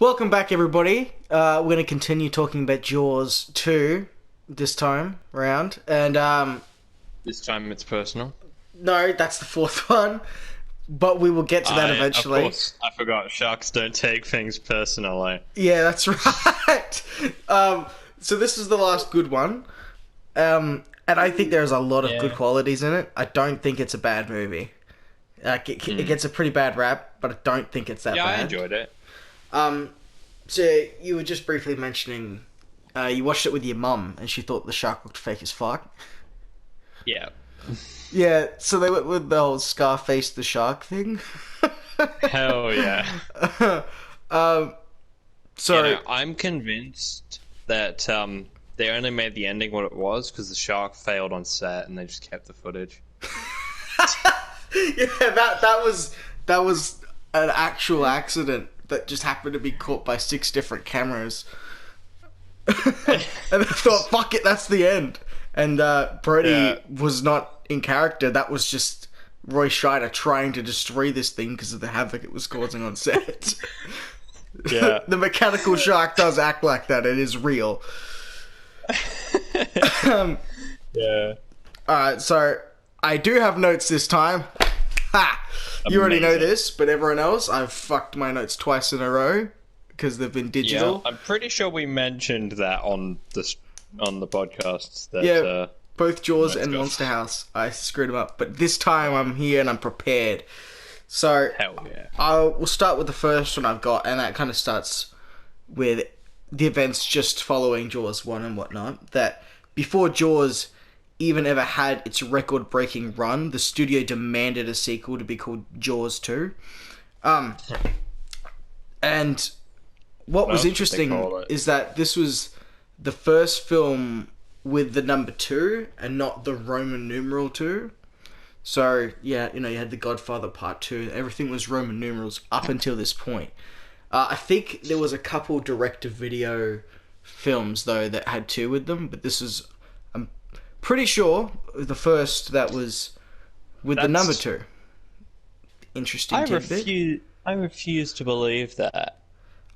Welcome back, everybody. We're going to continue talking about Jaws 2 this time round. And, This time it's personal. no, that's the fourth one. But we will get to that eventually. Of course, I forgot. Sharks don't take things personally. Yeah, that's right. So this is the last good one. And I think there's a lot of good qualities in it. I don't think it's a bad movie. It gets a pretty bad rap, but I don't think it's that bad. Yeah, I enjoyed it. So you were just briefly mentioning you watched it with your mum and she thought the shark looked fake as fuck. Yeah. Yeah, so they went with the whole Scarface the shark thing. Hell yeah. So I'm convinced that they only made the ending what it was because the shark failed on set and they just kept the footage. yeah, that was an actual accident that just happened to be caught by 6 different cameras. And I thought, fuck it, that's the end. And Brody was not in character. That was just Roy Scheider trying to destroy this thing because of the havoc it was causing on set. Yeah. The mechanical shark does act like that. It is real. Yeah. Alright, so I do have notes this time. Ha! You already know this, but everyone else, I've fucked my notes twice in a row because they've been digital. Yeah, I'm pretty sure we mentioned that on the podcasts. That, both Jaws and Monster House, I screwed them up. But this time I'm here and I'm prepared. So hell yeah. We'll start with the first one I've got, and that kind of starts with the events just following Jaws 1 and whatnot. That before Jaws even ever had its record-breaking run, the studio demanded a sequel to be called Jaws 2. And what was interesting is that this was the first film with the number 2 and not the Roman numeral 2. So, yeah, you had The Godfather Part 2. Everything was Roman numerals up until this point. I think there was a couple direct-to-video films, though, that had 2 with them, but this is, I'm pretty sure, the first that was with the number 2. Interesting tidbit. I refuse to believe that.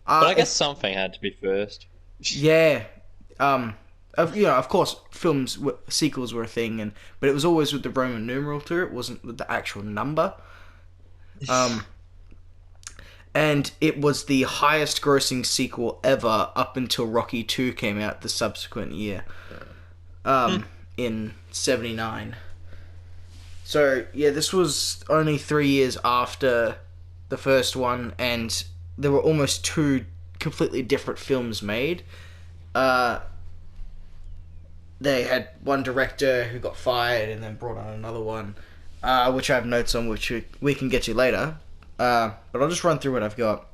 But I guess something had to be first. Yeah. Of course, sequels were a thing, but it was always with the Roman numeral 2. It wasn't with the actual number. And it was the highest grossing sequel ever up until Rocky 2 came out the subsequent year. In 79. So, yeah, this was only 3 years after the first one, and there were almost 2 completely different films made. They had one director who got fired and then brought on another one, which I have notes on, which we can get to later. But I'll just run through what I've got.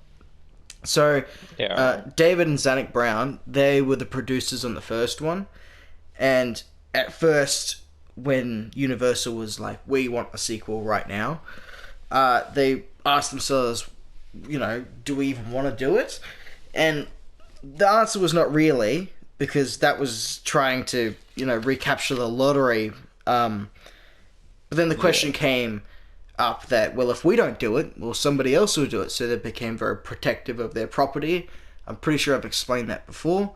So, David and Zanuck Brown, they were the producers on the first one. And at first, when Universal was like, we want a sequel right now, they asked themselves, do we even want to do it? And the answer was not really, because that was trying to, recapture the lottery. But then the question came up that, well, if we don't do it, well, somebody else will do it. So they became very protective of their property. I'm pretty sure I've explained that before.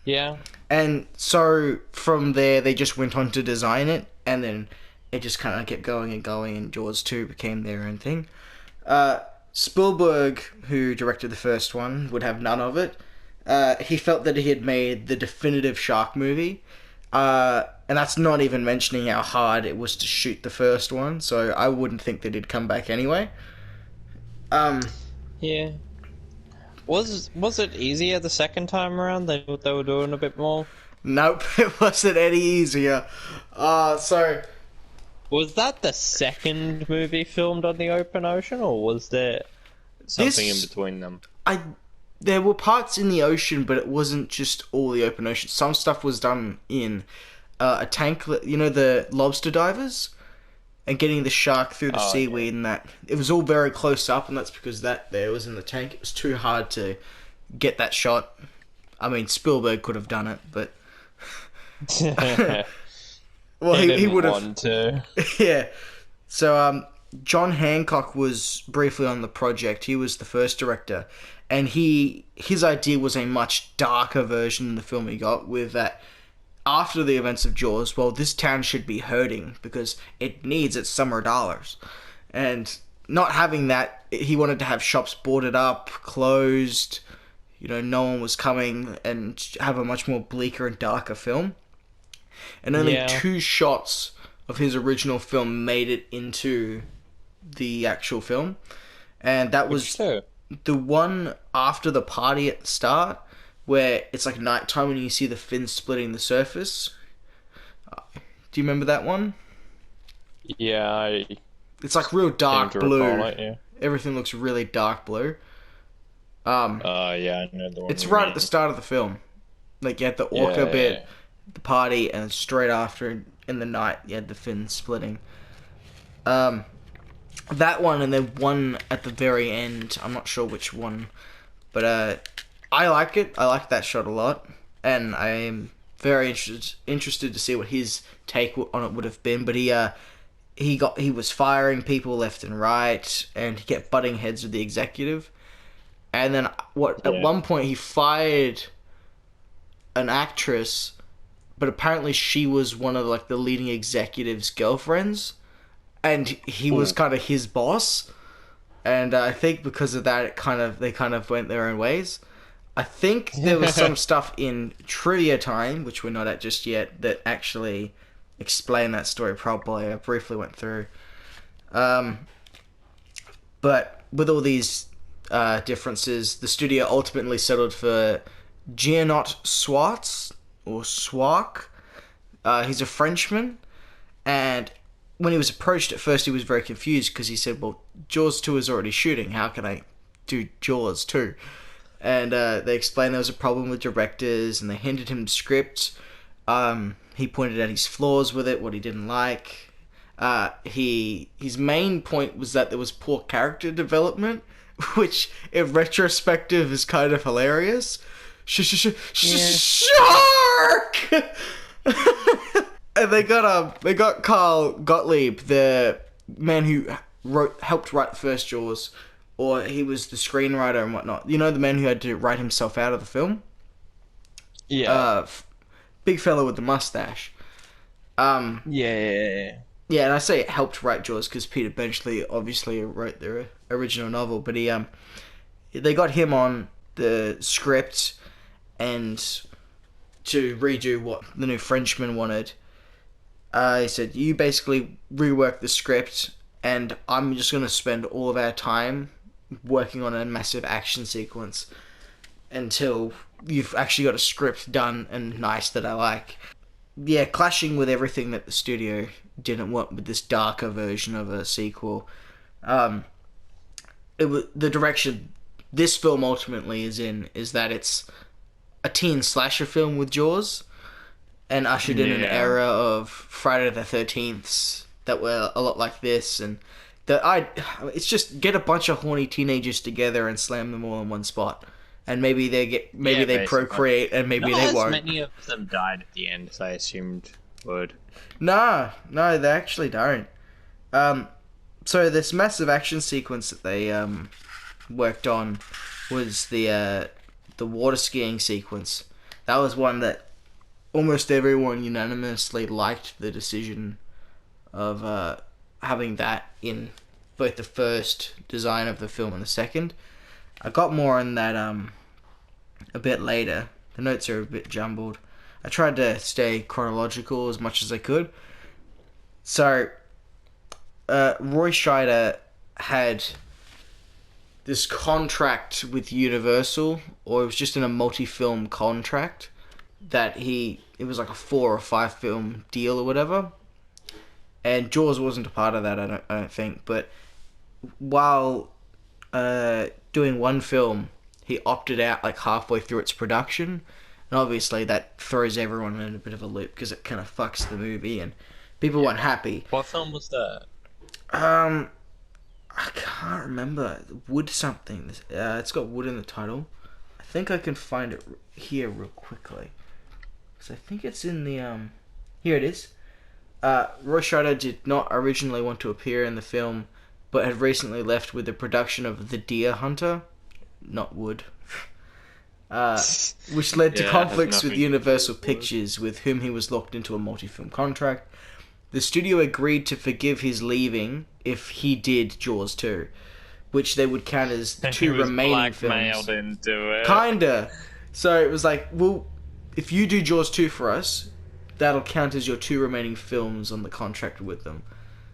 Yeah. And so from there, they just went on to design it, and then it just kind of kept going and going, and Jaws 2 became their own thing. Spielberg, who directed the first one, would have none of it. He felt that he had made the definitive shark movie, and that's not even mentioning how hard it was to shoot the first one, so I wouldn't think that he'd come back anyway. Yeah. Was it easier the second time around? They were doing a bit more? Nope, it wasn't any easier. So... Was that the second movie filmed on the open ocean, or was there something in between them? There were parts in the ocean, but it wasn't just all the open ocean. Some stuff was done in a tank, the lobster divers, and getting the shark through the seaweed and that. It was all very close up, and that's because that there was in the tank. It was too hard to get that shot. I mean, Spielberg could have done it, but... well, he would have... want to. Yeah. So, John Hancock was briefly on the project. He was the first director, and his idea was a much darker version of the film he got, with that after the events of Jaws, well, this town should be hurting because it needs its summer dollars. And not having that, he wanted to have shops boarded up, closed, no one was coming, and have a much more bleaker and darker film. And only Yeah. 2 shots of his original film made it into the actual film. And that was So, the one after the party at the start, where it's like nighttime and you see the fins splitting the surface. Do you remember that one? yeah, I It's like real seem dark to blue. recall it, yeah. Everything looks really dark blue. Yeah, I know the one It's you right mean. at the start of the film. Like you had the orca Yeah, bit, the party, and straight after in the night you had the fins splitting. That one, and then one at the very end. I'm not sure which one, but I like it. I like that shot a lot, and I am very interested to see what his take on it would have been. But he was firing people left and right, and he kept butting heads with the executive. And then at Yeah. one point he fired an actress, but apparently she was one of like the leading executive's girlfriends, and he was Ooh. kind of his boss. And I think because of that, they kind of went their own ways. I think there was some stuff in Trivia Time, which we're not at just yet, that actually explained that story properly. I briefly went through. But with all these differences, the studio ultimately settled for Gianot Swartz, or Swark. He's a Frenchman, and when he was approached at first, he was very confused because he said, well, Jaws 2 is already shooting. How can I do Jaws 2? And they explained there was a problem with directors, and they handed him the script. He pointed out his flaws with it, what he didn't like. His main point was that there was poor character development, which in retrospective is kind of hilarious. Shark! And they got Carl Gottlieb, the man who helped write the first Jaws, or he was the screenwriter and whatnot. You know, the man who had to write himself out of the film. Yeah. Big fellow with the mustache. Yeah. Yeah, and I say it helped write Jaws because Peter Benchley obviously wrote the original novel, but they got him on the script and to redo what the new Frenchman wanted. He said, you basically rework the script, and I'm just going to spend all of our time working on a massive action sequence until you've actually got a script done and nice that I like. Yeah, clashing with everything that the studio didn't want with this darker version of a sequel. The direction this film ultimately is that it's a teen slasher film with Jaws, and ushered in an era of Friday the 13th that were a lot like this, and it's just get a bunch of horny teenagers together and slam them all in one spot, and maybe they Basically. procreate, and maybe Not they as won't. many of them died at the end as I assumed would. No, they actually don't. So this massive action sequence that they worked on was the water skiing sequence. That was one that almost everyone unanimously liked the decision of having that in both the first design of the film and the second. I got more on that a bit later. The notes are a bit jumbled. I tried to stay chronological as much as I could. So, Roy Scheider had this contract with Universal, or it was just in a multi-film contract, that it was like a 4 or 5 film deal or whatever. And Jaws wasn't a part of that, I don't think. But while doing one film, he opted out like halfway through its production. And obviously that throws everyone in a bit of a loop because it kind of fucks the movie and people weren't happy. What film was that? I can't remember. Wood something. It's got wood in the title. I think I can find it here real quickly. Because I think it's in the... Here it is. Roy Scheider did not originally want to appear in the film but had recently left with the production of The Deer Hunter, not Wood, which led to conflicts with Universal Pictures, with whom he was locked into a multi-film contract. The studio agreed to forgive his leaving if he did Jaws 2, which they would count as the two remaining films. Into it. Kinda. So it was like, well, if you do Jaws 2 for us, that'll count as your two remaining films on the contract with them.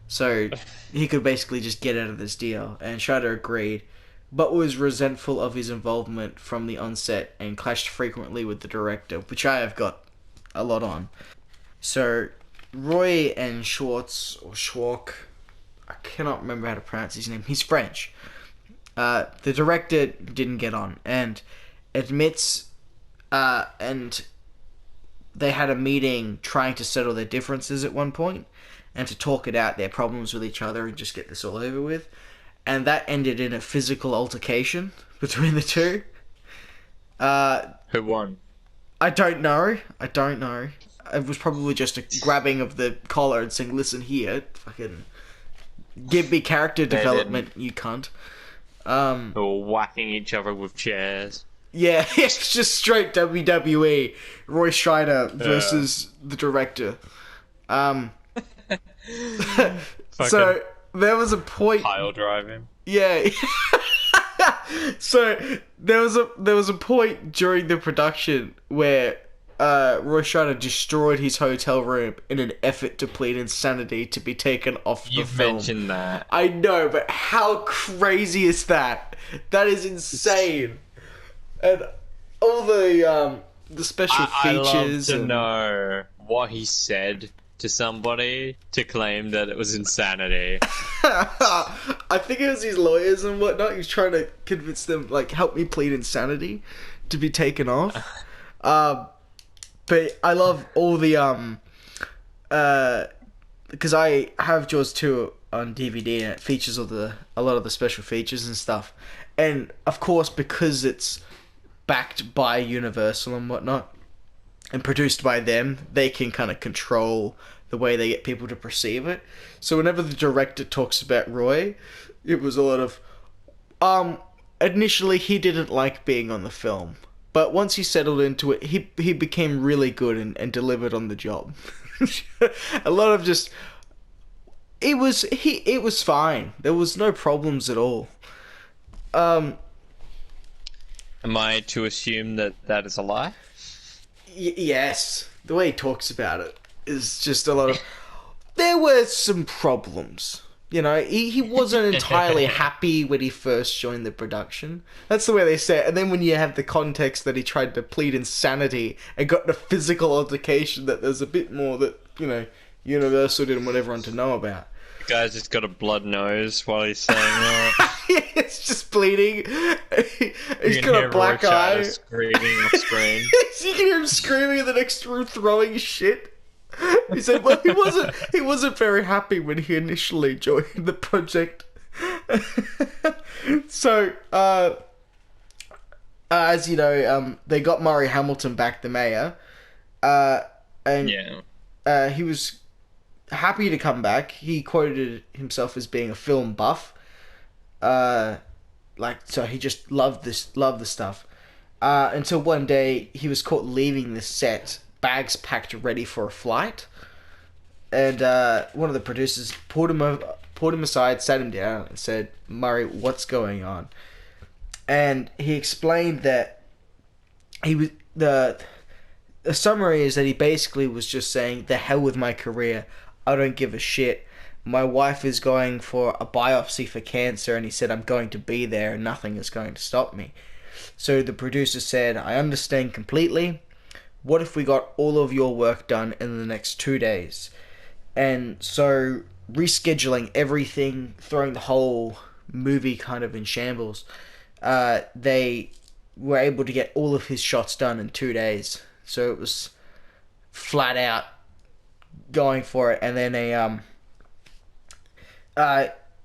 So he could basically just get out of this deal, and Scheider agreed, but was resentful of his involvement from the onset and clashed frequently with the director, which I have got a lot on. So Roy and Schwartz, or Schwark, I cannot remember how to pronounce his name, he's French. The director didn't get on, and admits, and they had a meeting trying to settle their differences at one point, and to talk it out, their problems with each other, and just get this all over with. And that ended in a physical altercation between the two. Who won? I don't know. It was probably just a grabbing of the collar and saying, listen here, fucking give me character development, you cunt. Or whacking each other with chairs. Yeah, it's just straight WWE. Roy Scheider versus the director. So there was a point. Pile driving. Yeah. So there was a point during the production where Roy Scheider destroyed his hotel room in an effort to plead insanity to be taken off the film. You've mentioned that. I know, but how crazy is that? That is insane. And all the special features. I'd love to know what he said to somebody to claim that it was insanity. I think it was his lawyers and whatnot. He was trying to convince them, like, help me plead insanity to be taken off. But I love all the because I have Jaws 2 on DVD and it features a lot of the special features and stuff. And of course, because it's backed by Universal and whatnot, and produced by them, they can kind of control the way they get people to perceive it. So whenever the director talks about Roy, it was a lot of, initially he didn't like being on the film, but once he settled into it, he became really good and delivered on the job. A lot of just, it was fine. There was no problems at all. Am I to assume that that is a lie? Yes. The way he talks about it is just a lot of... There were some problems. You know, he wasn't entirely happy when he first joined the production. That's the way they say it. And then when you have the context that he tried to plead insanity and got in a physical altercation, that there's a bit more that, you know, Universal didn't want everyone to know about. The guy's just got a blood nose while he's saying that. It's just bleeding. He's got a black eye. Screaming off screen. You can hear him screaming in the next room, throwing shit. He said, "Well, he wasn't very happy when he initially joined the project." So, as you know, they got Murray Hamilton back, the mayor, and he was happy to come back. He quoted himself as being a film buff. So he just loved the stuff. Until one day he was caught leaving the set, bags packed ready for a flight. And one of the producers pulled him aside, sat him down, and said, "Murray, what's going on?" And he explained that he was the summary is that he basically was just saying, "The hell with my career. I don't give a shit. My wife is going for a biopsy for cancer," and he said, "I'm going to be there and nothing is going to stop me." So the producer said, "I understand completely. What if we got all of your work done in the next 2 days?" And so, rescheduling everything, throwing the whole movie kind of in shambles, they were able to get all of his shots done in 2 days. So it was flat out going for it. And then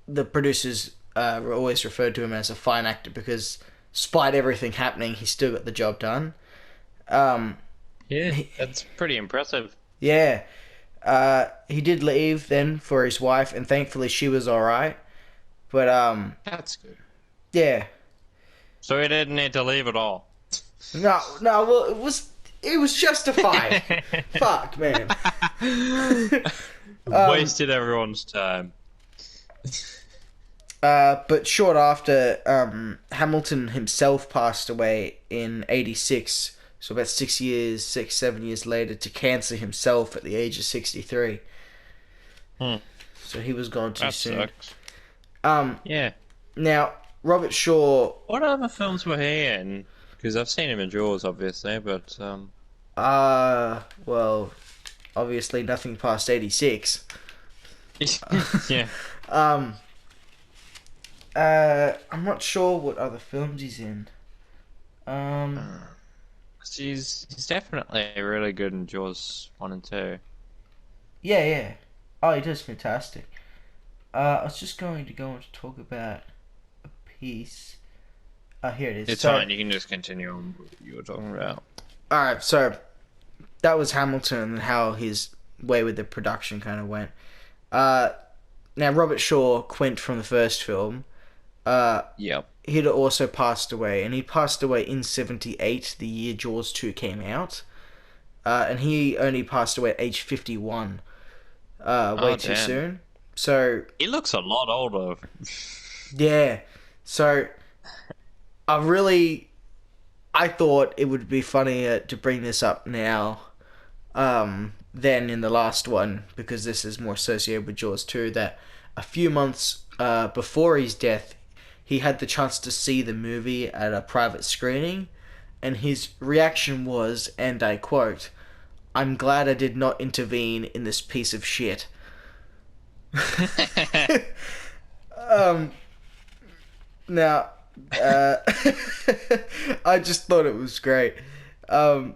the producers were always referred to him as a fine actor because, despite everything happening, he still got the job done. Yeah, that's pretty impressive. Yeah. He did leave then for his wife, and thankfully she was alright. But That's good. yeah. So we didn't need to leave at all. No, no. Well, it was justified. Fuck, man. Wasted everyone's time. But short after, Hamilton himself passed away in '86. So about 7 years later, to cancer himself at the age of 63. So he was gone too That soon. sucks. Yeah. Now Robert Shaw. What other films were he in? Because I've seen him in Jaws, obviously, but Well, obviously nothing past 86. yeah. I'm not sure what other films he's in. He's definitely really good in Jaws 1 and 2. Yeah. Oh, he does fantastic. I was just going to go on to talk about a piece. Here it is. It's fine, you can just continue on what you were talking about. Alright, so that was Hamilton and how his way with the production kind of went. Now, Robert Shaw, Quint from the first film, Yep. he'd also passed away, and he passed away in 78, the year Jaws 2 came out. And he only passed away at age 51, way too soon. So he looks a lot older. yeah, so I thought it would be funnier to bring this up now, than in the last one, because this is more associated with Jaws 2, that a few months before his death, he had the chance to see the movie at a private screening, and his reaction was, and I quote, "I'm glad I did not intervene in this piece of shit." Now, I just thought it was great. Now,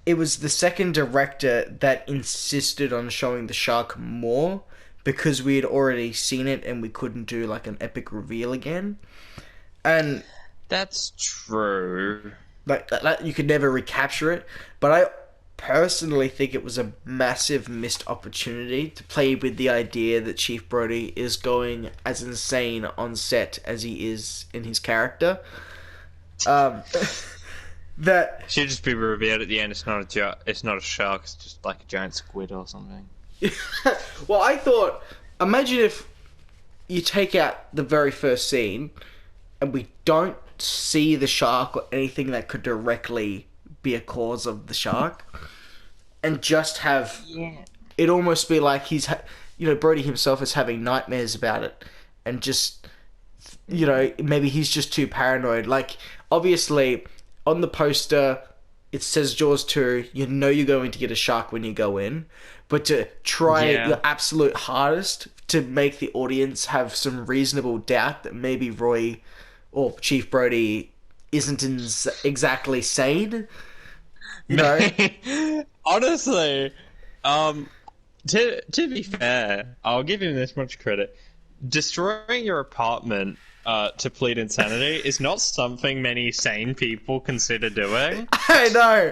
it was the second director that insisted on showing the shark more, because we had already seen it and we couldn't do like an epic reveal again. And That's true. like that, you could never recapture it. But I personally think it was a massive missed opportunity to play with the idea that Chief Brody is going as insane on set as he is in his character. That Should just be revealed at the end. It's not a shark. It's just like a giant squid or something. well, I thought, imagine if you take out the very first scene and we don't see the shark or anything that could directly be a cause of the shark, and just have it almost be like Brody himself is having nightmares about it, and just maybe he's just too paranoid. Like, obviously on the poster it says Jaws 2, you're going to get a shark when you go in, but to try your absolute hardest to make the audience have some reasonable doubt that maybe Roy or Chief Brody isn't exactly sane. Honestly, to be fair, I'll give him this much credit. Destroying your apartment to plead insanity is not something many sane people consider doing. I know.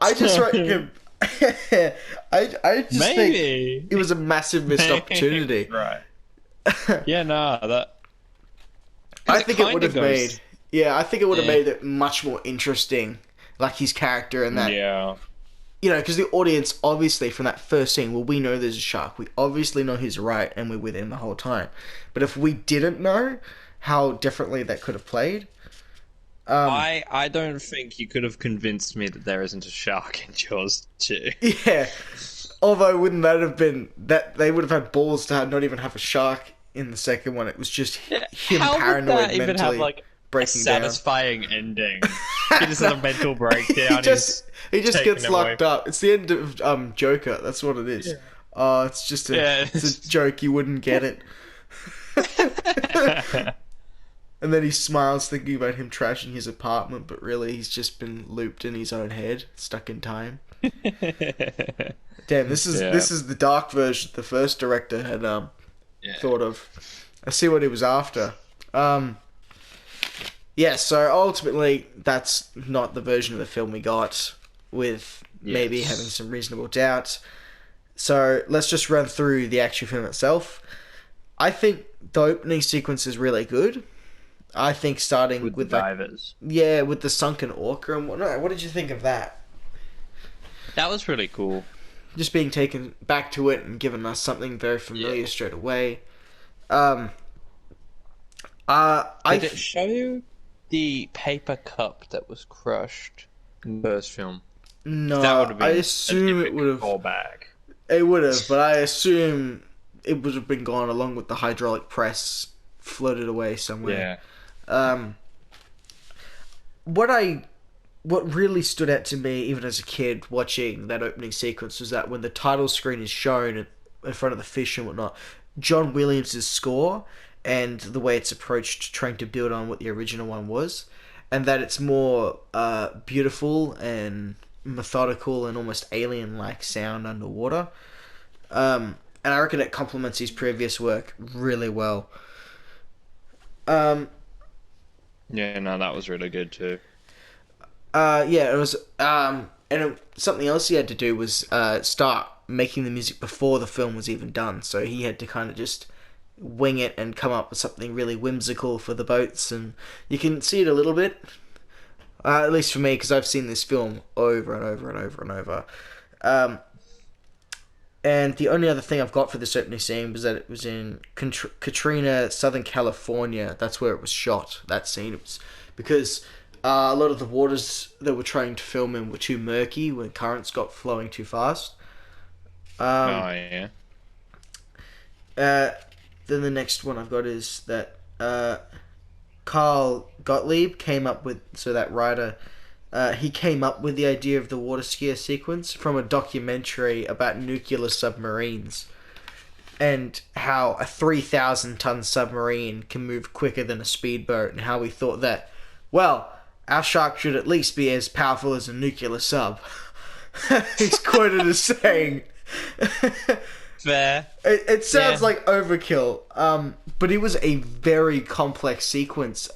I just reckon. I just Maybe think it was a massive missed opportunity. Right. Yeah, no, that. I think it would have made. Yeah, I think it would have made it much more interesting, like his character and that. Yeah. Because the audience, obviously, from that first scene, well, we know there's a shark. We obviously know he's right, and we're with him the whole time. But if we didn't know, how differently that could have played. I don't think you could have convinced me that there isn't a shark in Jaws 2. Yeah. Although, wouldn't that have been... that they would have had balls to not even have a shark in the second one. It was just him paranoid, would that even mentally have, like, breaking a down. satisfying ending? He just has a mental breakdown. he just gets locked up. It's the end of Joker. That's what it is. It's just it's a joke. You wouldn't get it. And then he smiles, thinking about him trashing his apartment, but really he's just been looped in his own head, stuck in time. Damn, this is the dark version the first director had thought of. I see what he was after. Yeah, so ultimately, that's not the version of the film we got, with maybe having some reasonable doubts. So let's just run through the actual film itself. I think the opening sequence is really good. I think starting with the with like, divers. yeah, with the sunken orca and whatnot. What did you think of that? That was really cool. Just being taken back to it and given us something very familiar Yeah. straight away. Did it show the paper cup that was crushed in the first film? No, That would have I been assume it would have. callback. It would have, but I assume it would have been gone along with the hydraulic press, floated away somewhere. Yeah. What really stood out to me, even as a kid watching that opening sequence, was that when the title screen is shown in front of the fish and whatnot, John Williams' score and the way it's approached, trying to build on what the original one was, and that it's more beautiful and methodical and almost alien-like sound underwater. And I reckon it complements his previous work really well. Yeah, no, that was really good too. Yeah, it was. Something else he had to do was start making the music before the film was even done. So he had to kind of just wing it and come up with something really whimsical for the boats, and you can see it a little bit. At least for me, because I've seen this film over and over and over and over. And the only other thing I've got for this opening scene was that it was in Katrina, Southern California. That's where it was shot, that scene. It was because a lot of the waters that we're trying to film in were too murky when currents got flowing too fast. Oh, yeah. Then the next one I've got is that Carl Gottlieb came up with, so that writer, he came up with the idea of the water skier sequence from a documentary about nuclear submarines and how a 3,000-ton submarine can move quicker than a speedboat, and how we thought that, well, our shark should at least be as powerful as a nuclear sub. He's quoted as saying... Fair. It sounds like overkill, but it was a very complex sequence.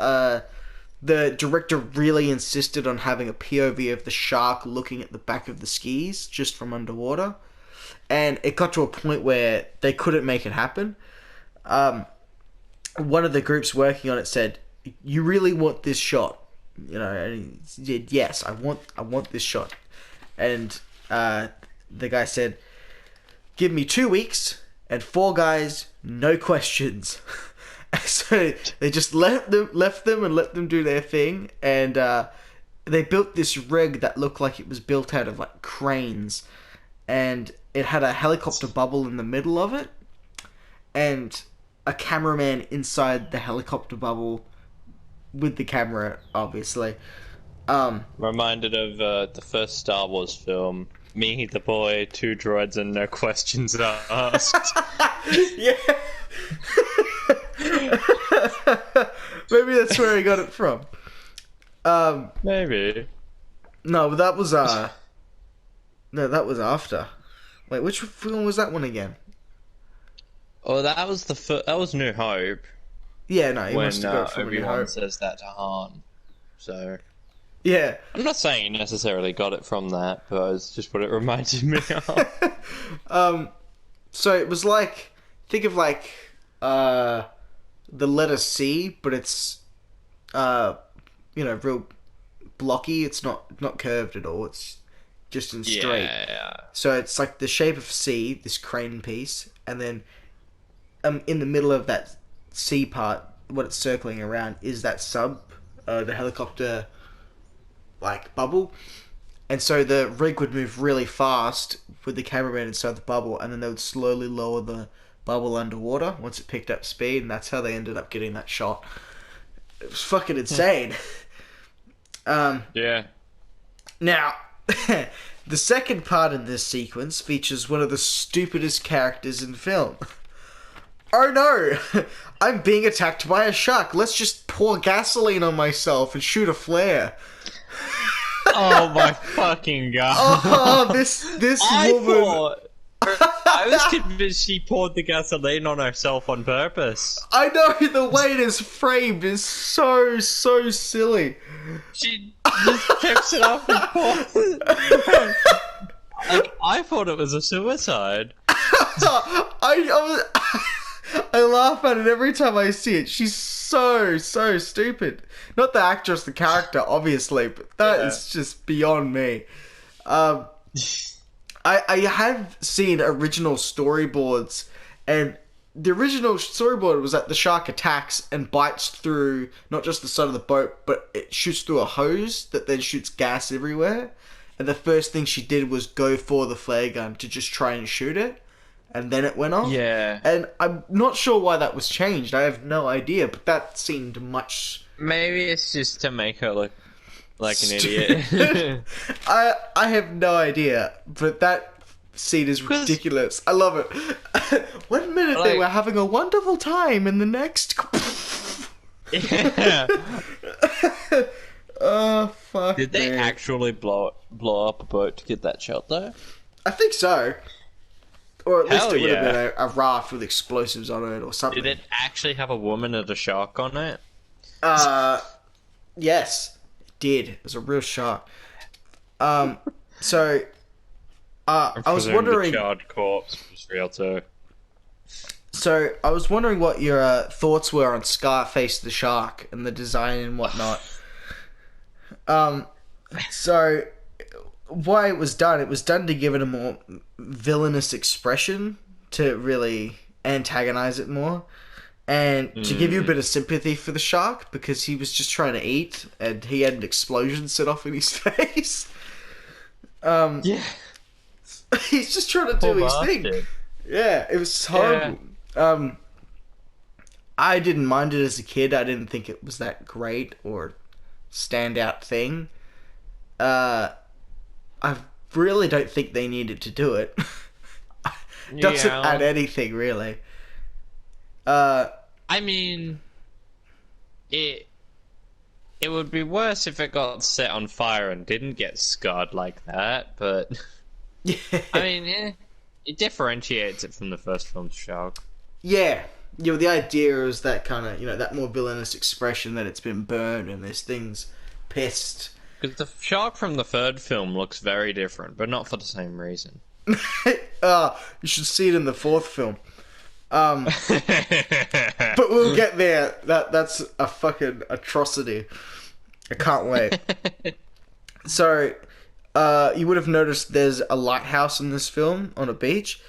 The director really insisted on having a POV of the shark looking at the back of the skis just from underwater, and it got to a point where they couldn't make it happen. One of the groups working on it said, "You really want this shot?" You know, and he said, "Yes, I want this shot." And the guy said, "Give me 2 weeks and 4 guys, no questions." So they just left them and let them do their thing, and they built this rig that looked like it was built out of like cranes, and it had a helicopter bubble in the middle of it, and a cameraman inside the helicopter bubble with the camera, obviously. Reminded of the first Star Wars film. Me, the boy, 2 droids, and no questions asked. Yeah. Maybe that's where he got it from. Maybe. No, but that was no, that was after. Wait, which film was that one again? Oh, that was that was New Hope. Yeah, no, he When must have got it from a New Obi-Wan Hope. says that to Han. So Yeah. I'm not saying he necessarily got it from that, but it's just what it reminded me of. So it was like, think of like the letter C, but it's real blocky. It's not curved at all. It's just in straight. Yeah. So it's like the shape of C, this crane piece, and then in the middle of that C part, what it's circling around is that sub, the helicopter like bubble. And so the rig would move really fast with the cameraman inside the bubble, and then they would slowly lower the bubble underwater once it picked up speed, and that's how they ended up getting that shot. It was fucking insane. Yeah. Now, the second part in this sequence features one of the stupidest characters in film. Oh no! I'm being attacked by a shark. Let's just pour gasoline on myself and shoot a flare. Oh my fucking god! Oh, this woman. I was convinced she poured the gasoline on herself on purpose. I know, the way it is framed is so silly. She just picks it up and pours it. Like, I thought it was a suicide. I was I laugh at it every time I see it. She's so stupid. Not the actress, the character, obviously, but that is just beyond me. I have seen original storyboards, and the original storyboard was that the shark attacks and bites through not just the side of the boat, but it shoots through a hose that then shoots gas everywhere. And the first thing she did was go for the flare gun to just try and shoot it. And then it went off. Yeah. And I'm not sure why that was changed. I have no idea, but that seemed much... Maybe it's just to make her look like an idiot. I have no idea, but that scene is ridiculous. I love it. 1 minute they were having a wonderful time, and the next... Yeah. Oh, fuck. Did they actually blow up a boat to get that shot, though? I think so. Or at least Hell it would have yeah. been a raft with explosives on it or something. Did it actually have a woman and a shark on it? Yes, it did. It was a real shark. So, I was wondering... The charred corpse was real, too. So, I was wondering what your thoughts were on Scarface the Shark and the design and whatnot. So, why it was done to give it a more villainous expression, to really antagonize it more, and to give you a bit of sympathy for the shark, because he was just trying to eat, and he had an explosion set off in his face. Yeah. He's just trying to do his thing. Yeah, it was horrible. Yeah. I didn't mind it as a kid. I didn't think it was that great or standout thing. I really don't think they needed to do it. Doesn't add anything, really. I mean, it would be worse if it got set on fire and didn't get scarred like that, but... Yeah. I mean, yeah, it differentiates it from the first film's shark. Yeah. You know, the idea is that kind of, that more villainous expression that it's been burned and this thing's pissed. Because the shark from the third film looks very different, but not for the same reason. You should see it in the fourth film. But we'll get there. That's a fucking atrocity. I can't wait. So, you would have noticed there's a lighthouse in this film on a beach.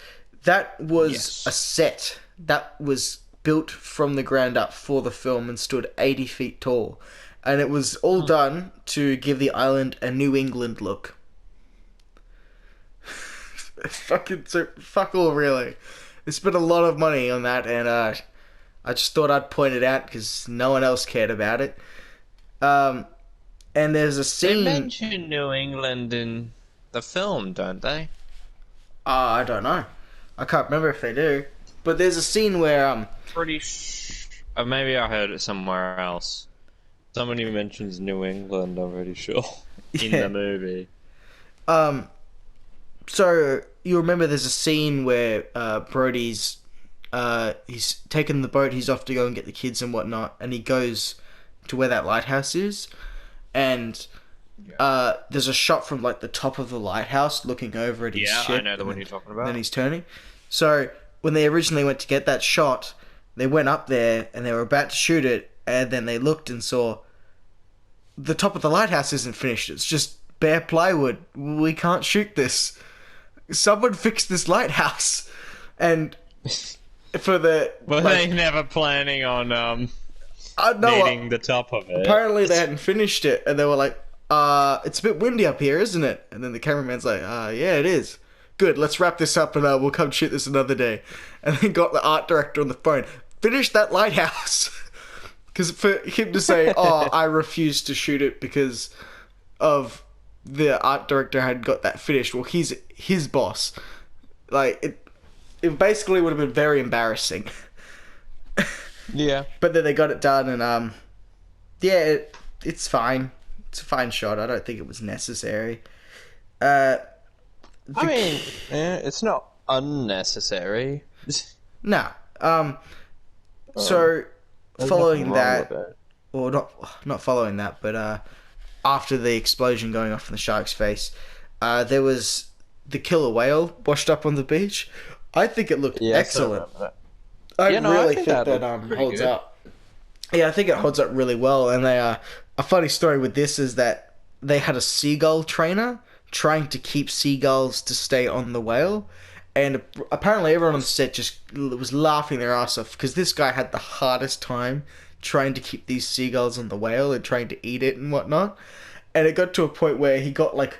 That was a set that was built from the ground up for the film and stood 80 feet tall. And it was all done to give the island a New England look. Fuck all, really. They spent a lot of money on that, and I just thought I'd point it out because no one else cared about it. And there's a scene... They mention New England in the film, don't they? I don't know. I can't remember if they do. But there's a scene where... maybe I heard it somewhere else. Somebody mentions New England, I'm pretty sure, in the movie. So, you remember there's a scene where Brody's... he's taken the boat, he's off to go and get the kids and whatnot, and he goes to where that lighthouse is, and there's a shot from, like, the top of the lighthouse looking over at his ship. Yeah, I know the one you're talking about. Then he's turning. So, when they originally went to get that shot, they went up there, and they were about to shoot it, and then they looked and saw the top of the lighthouse isn't finished. It's just bare plywood. We can't shoot this. Someone fix this lighthouse. And for the... Were they never planning on needing the top of it? Apparently they hadn't finished it, and they were like, it's a bit windy up here, isn't it? And then the cameraman's like, yeah, it is. Good, let's wrap this up and we'll come shoot this another day. And then got the art director on the phone. Finish that lighthouse. Because for him to say, I refuse to shoot it because of the art director had got that finished. Well, he's his boss. Like, it basically would have been very embarrassing. Yeah. But then they got it done, and it's fine. It's a fine shot. I don't think it was necessary. It's not unnecessary. No. So, following that, or not following that, but after the explosion going off in the shark's face, there was the killer whale washed up on the beach. I think it looked excellent. I Yeah, no, I really think think that that looked pretty holds good. up. Yeah, I think it holds up really well. And they a funny story with this is that they had a seagull trainer trying to keep seagulls to stay on the whale, and apparently everyone on the set just was laughing their ass off because this guy had the hardest time trying to keep these seagulls on the whale and trying to eat it and whatnot. And it got to a point where he got like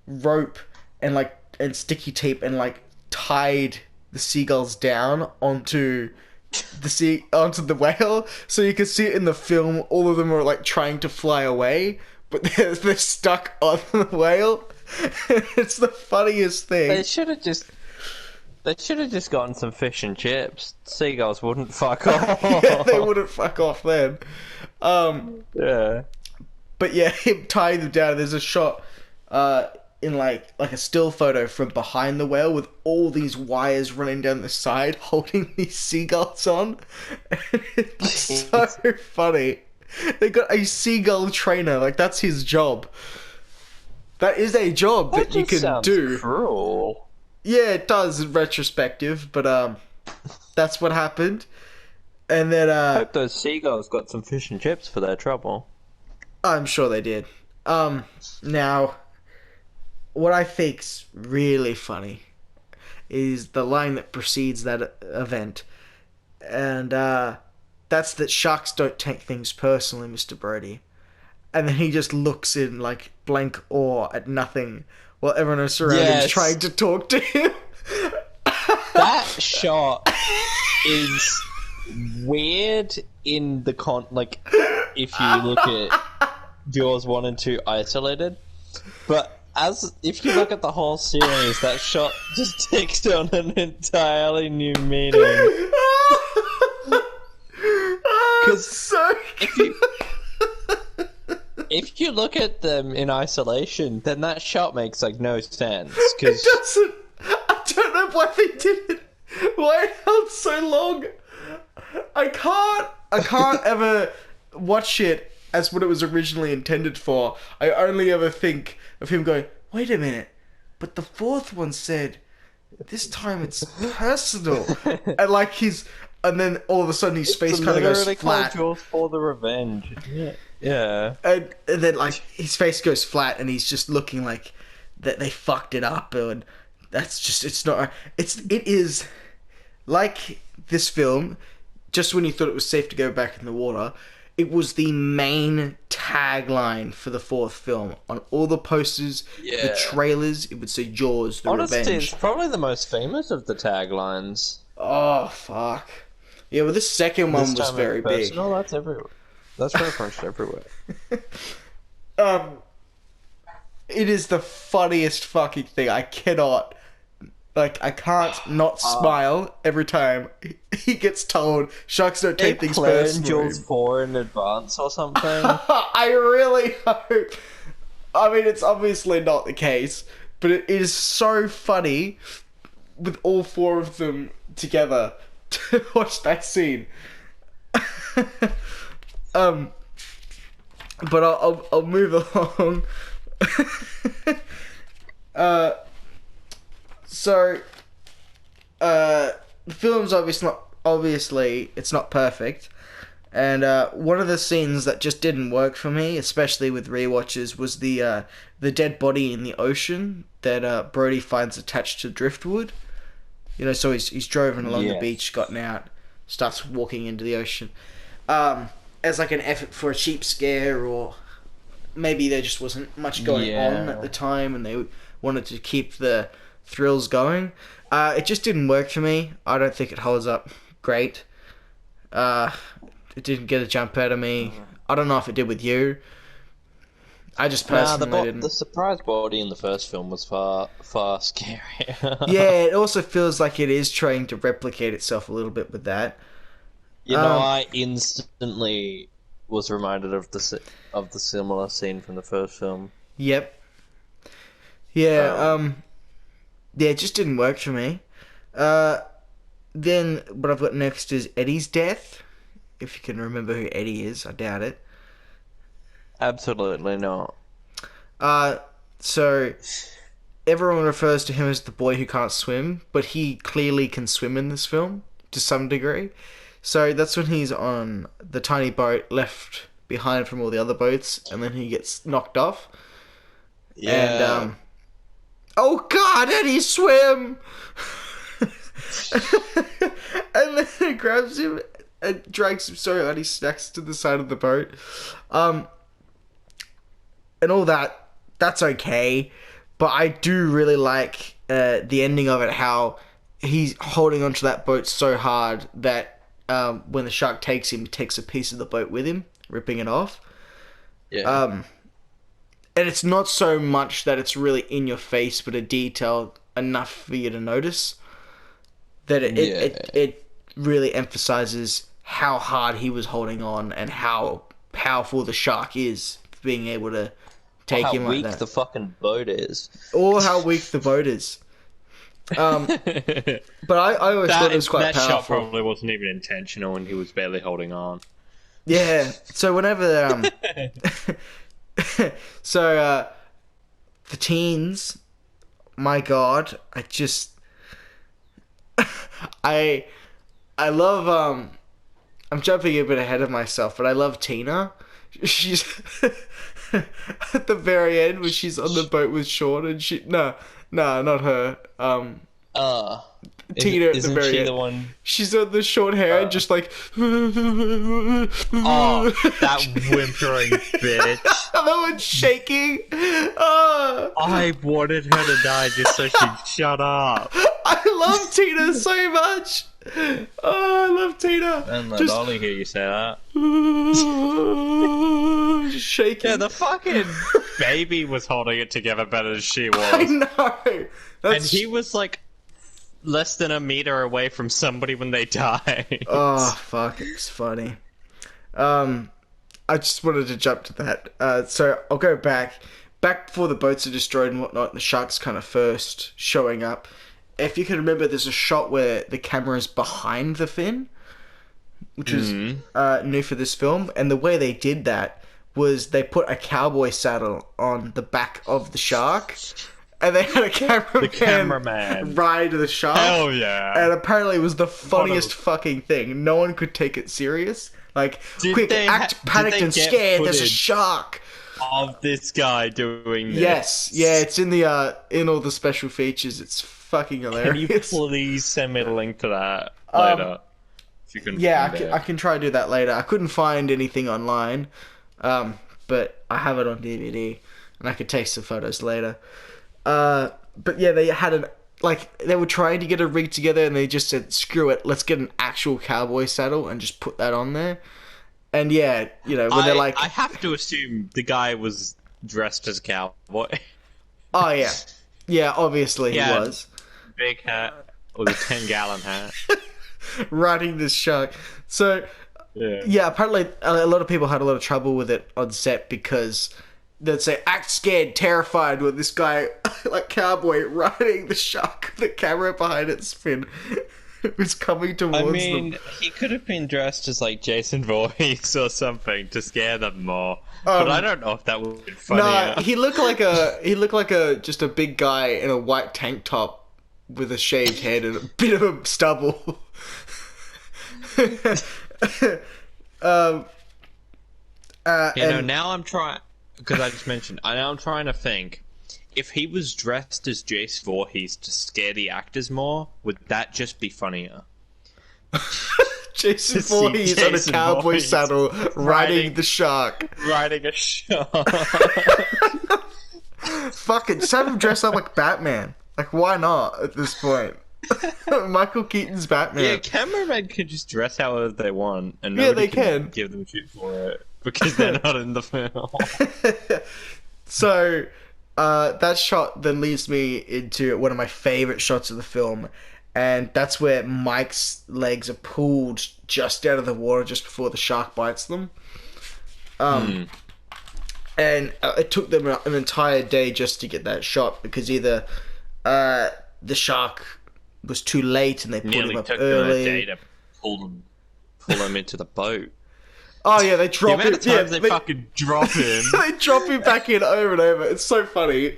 rope and sticky tape and like tied the seagulls down onto the whale, so you can see it in the film. All of them are like trying to fly away, but they're stuck on the whale. It's the funniest thing. They should have just gotten some fish and chips. Seagulls wouldn't fuck off. Yeah, they wouldn't fuck off then. Yeah. But yeah, him tying them down. There's a shot in like a still photo from behind the whale with all these wires running down the side holding these seagulls on. And it's so funny. They got a seagull trainer, like that's his job. That is a job that you can do. Cruel. Yeah, it does in retrospective, but that's what happened. And then I hope those seagulls got some fish and chips for their trouble. I'm sure they did. Now, what I think's really funny is the line that precedes that event, and that's that sharks don't take things personally, Mr. Brody. And then he just looks in like blank awe at nothing while everyone else around him is trying to talk to him. That shot is weird in the if you look at Jaws 1 and 2 isolated, but if you look at the whole series, that shot just takes on an entirely new meaning. Because so if you look at them in isolation, then that shot makes like no sense. Because it doesn't. I don't know why they did it. Why it held so long. I can't ever watch it as what it was originally intended for. I only ever think of him going, wait a minute, but the fourth one said, this time it's personal. And then all of a sudden his face kind of goes flat. Jaws for the revenge. Yeah. And then like his face goes flat and he's just looking like that they fucked it up, and that's just, it is like this film. Just when you thought it was safe to go back in the water, it was the main tagline for the fourth film. On all the posters, the trailers, it would say Jaws, the Revenge. It's probably the most famous of the taglines. Oh, fuck. Yeah, well, this second one was very big. No, that's everywhere. That's referenced everywhere. It is the funniest fucking thing. I cannot... I can't not smile every time he gets told sharks don't take things personally. Jaws 4 in advance or something. I really hope. I mean, it's obviously not the case, but it is so funny with all four of them together to watch that scene. But I'll move along. So, the film's obviously it's not perfect, and one of the scenes that just didn't work for me, especially with rewatches, was the dead body in the ocean that Brody finds attached to driftwood. You know, so he's driven along the beach, gotten out, starts walking into the ocean, as like an effort for a cheap scare, or maybe there just wasn't much going on at the time, and they wanted to keep the thrills going. It just didn't work for me. I don't think it holds up great. It didn't get a jump out of me. I don't know if it did with you. I just personally didn't. The surprise body in the first film was far scarier. Yeah, it also feels like it is trying to replicate itself a little bit with that. You know, I instantly was reminded of the similar scene from the first film. Yep. Yeah, yeah, it just didn't work for me. Then what I've got next is Eddie's death. If you can remember who Eddie is, I doubt it. Absolutely not. So everyone refers to him as the boy who can't swim, but he clearly can swim in this film. to some degree. So that's when he's on the tiny boat left behind from all the other boats, and then he gets knocked off. And oh god, and he swim. And then it grabs him and drags him so hard he snacks to the side of the boat. And all that, that's okay. But I do really like the ending of it, how he's holding onto that boat so hard that when the shark takes him, he takes a piece of the boat with him, ripping it off. Yeah. And it's not so much that it's really in your face, but a detail enough for you to notice that it really emphasizes how hard he was holding on and how powerful the shark is for being able to take him like that. How weak the fucking boat is. Or how weak the boat is. But I always thought it was quite powerful. That shot probably wasn't even intentional and he was barely holding on. Yeah, so whenever... So, the teens, my god, I just... I love, I'm jumping a bit ahead of myself, but I love Tina. She's... at the very end, when she's on the boat with Sean, and she... No, not her. Tina at the very end. The one... She's on the short hair and just like... Oh, that whimpering bitch. That one's shaking. Oh. I wanted her to die just so she'd shut up. I love Tina so much. Oh, I love Tina. And I'd only hear you say that. Just shaking. Yeah, the fucking baby was holding it together better than she was. I know. And he was like less than a meter away from somebody when they died. Oh, fuck. It's funny. I just wanted to jump to that. So I'll go back before the boats are destroyed and whatnot, and the shark's kind of first showing up. If you can remember, there's a shot where the camera's behind the fin, which is new for this film. And the way they did that was they put a cowboy saddle on the back of the shark, and they had a cameraman ride the shark. Hell yeah. And apparently it was the funniest fucking thing. No one could take it serious. Like, quick, act panicked and scared, there's a shark. Of this guy doing this. Yes, yeah, it's in the in all the special features. It's fucking hilarious. Can you please send me the link to that later? If you can. Yeah, I can try to do that later. I couldn't find anything online, but I have it on DVD, and I could take some photos later. But yeah, they had they were trying to get a rig together, and they just said, "Screw it, let's get an actual cowboy saddle and just put that on there." And yeah, you know, when they're like... I have to assume the guy was dressed as a cowboy. Oh, yeah. Yeah, obviously he was. Big hat, with a 10-gallon hat. Riding this shark. So, yeah, apparently a lot of people had a lot of trouble with it on set because they'd say, act scared, terrified, with this guy, like cowboy, riding the shark with the camera behind its fin. It was coming towards them. He could have been dressed as like Jason Voorhees or something to scare them more. But I don't know if that would be funnier. No, he looked like just a big guy in a white tank top with a shaved head and a bit of a stubble. Now I'm trying, because I just mentioned, now I'm trying to think. If he was dressed as Jason Voorhees to scare the actors more, would that just be funnier? Jason Voorhees on a cowboy saddle riding the shark. Riding a shark. Fuck it, just have him dress up like Batman. Like, why not at this point? Michael Keaton's Batman. Yeah, cameramen can just dress however they want, and nobody can give them shit for it because they're not in the film. So, that shot then leads me into one of my favorite shots of the film, and that's where Mike's legs are pulled just out of the water just before the shark bites them. And it took them an entire day just to get that shot because either the shark was too late and they pulled him up early. Them a day to pull him into the boat. Oh yeah, they drop him. They fucking drop him. They drop him back in over and over. It's so funny.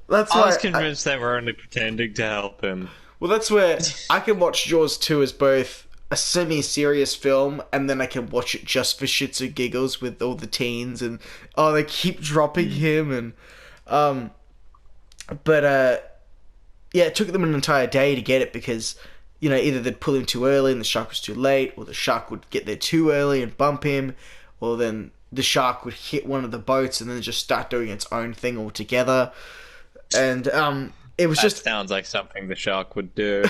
I was convinced they were only pretending to help him. Well, that's where I can watch Jaws 2 as both a semi-serious film, and then I can watch it just for shits and giggles with all the teens, and they keep dropping him, and yeah, it took them an entire day to get it because, either they'd pull him too early and the shark was too late, or the shark would get there too early and bump him, or then the shark would hit one of the boats and then just start doing its own thing altogether. And it was just sounds like something the shark would do.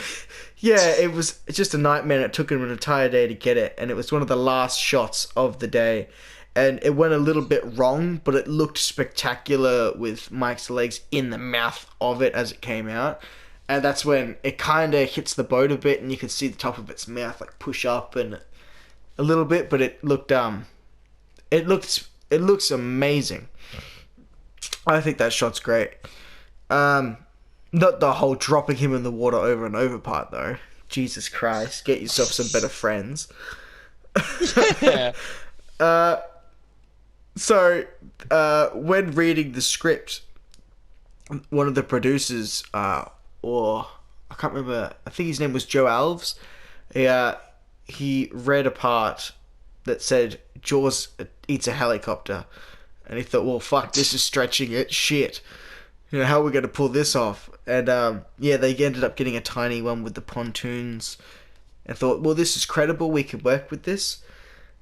yeah, it was just a nightmare. It took him an entire day to get it, and it was one of the last shots of the day. And it went a little bit wrong, but it looked spectacular with Mike's legs in the mouth of it as it came out. And that's when it kind of hits the boat a bit, and you can see the top of its mouth like push up and a little bit. But it looks amazing. I think that shot's great. Not the whole dropping him in the water over and over part though. Jesus Christ, get yourself some better friends. Yeah. So, when reading the script, one of the producers, or I can't remember, I think his name was Joe Alves, he read a part that said Jaws eats a helicopter, and he thought, well, fuck, this is stretching it, shit. How are we going to pull this off? And, they ended up getting a tiny one with the pontoons, and thought, well, this is credible, we can work with this.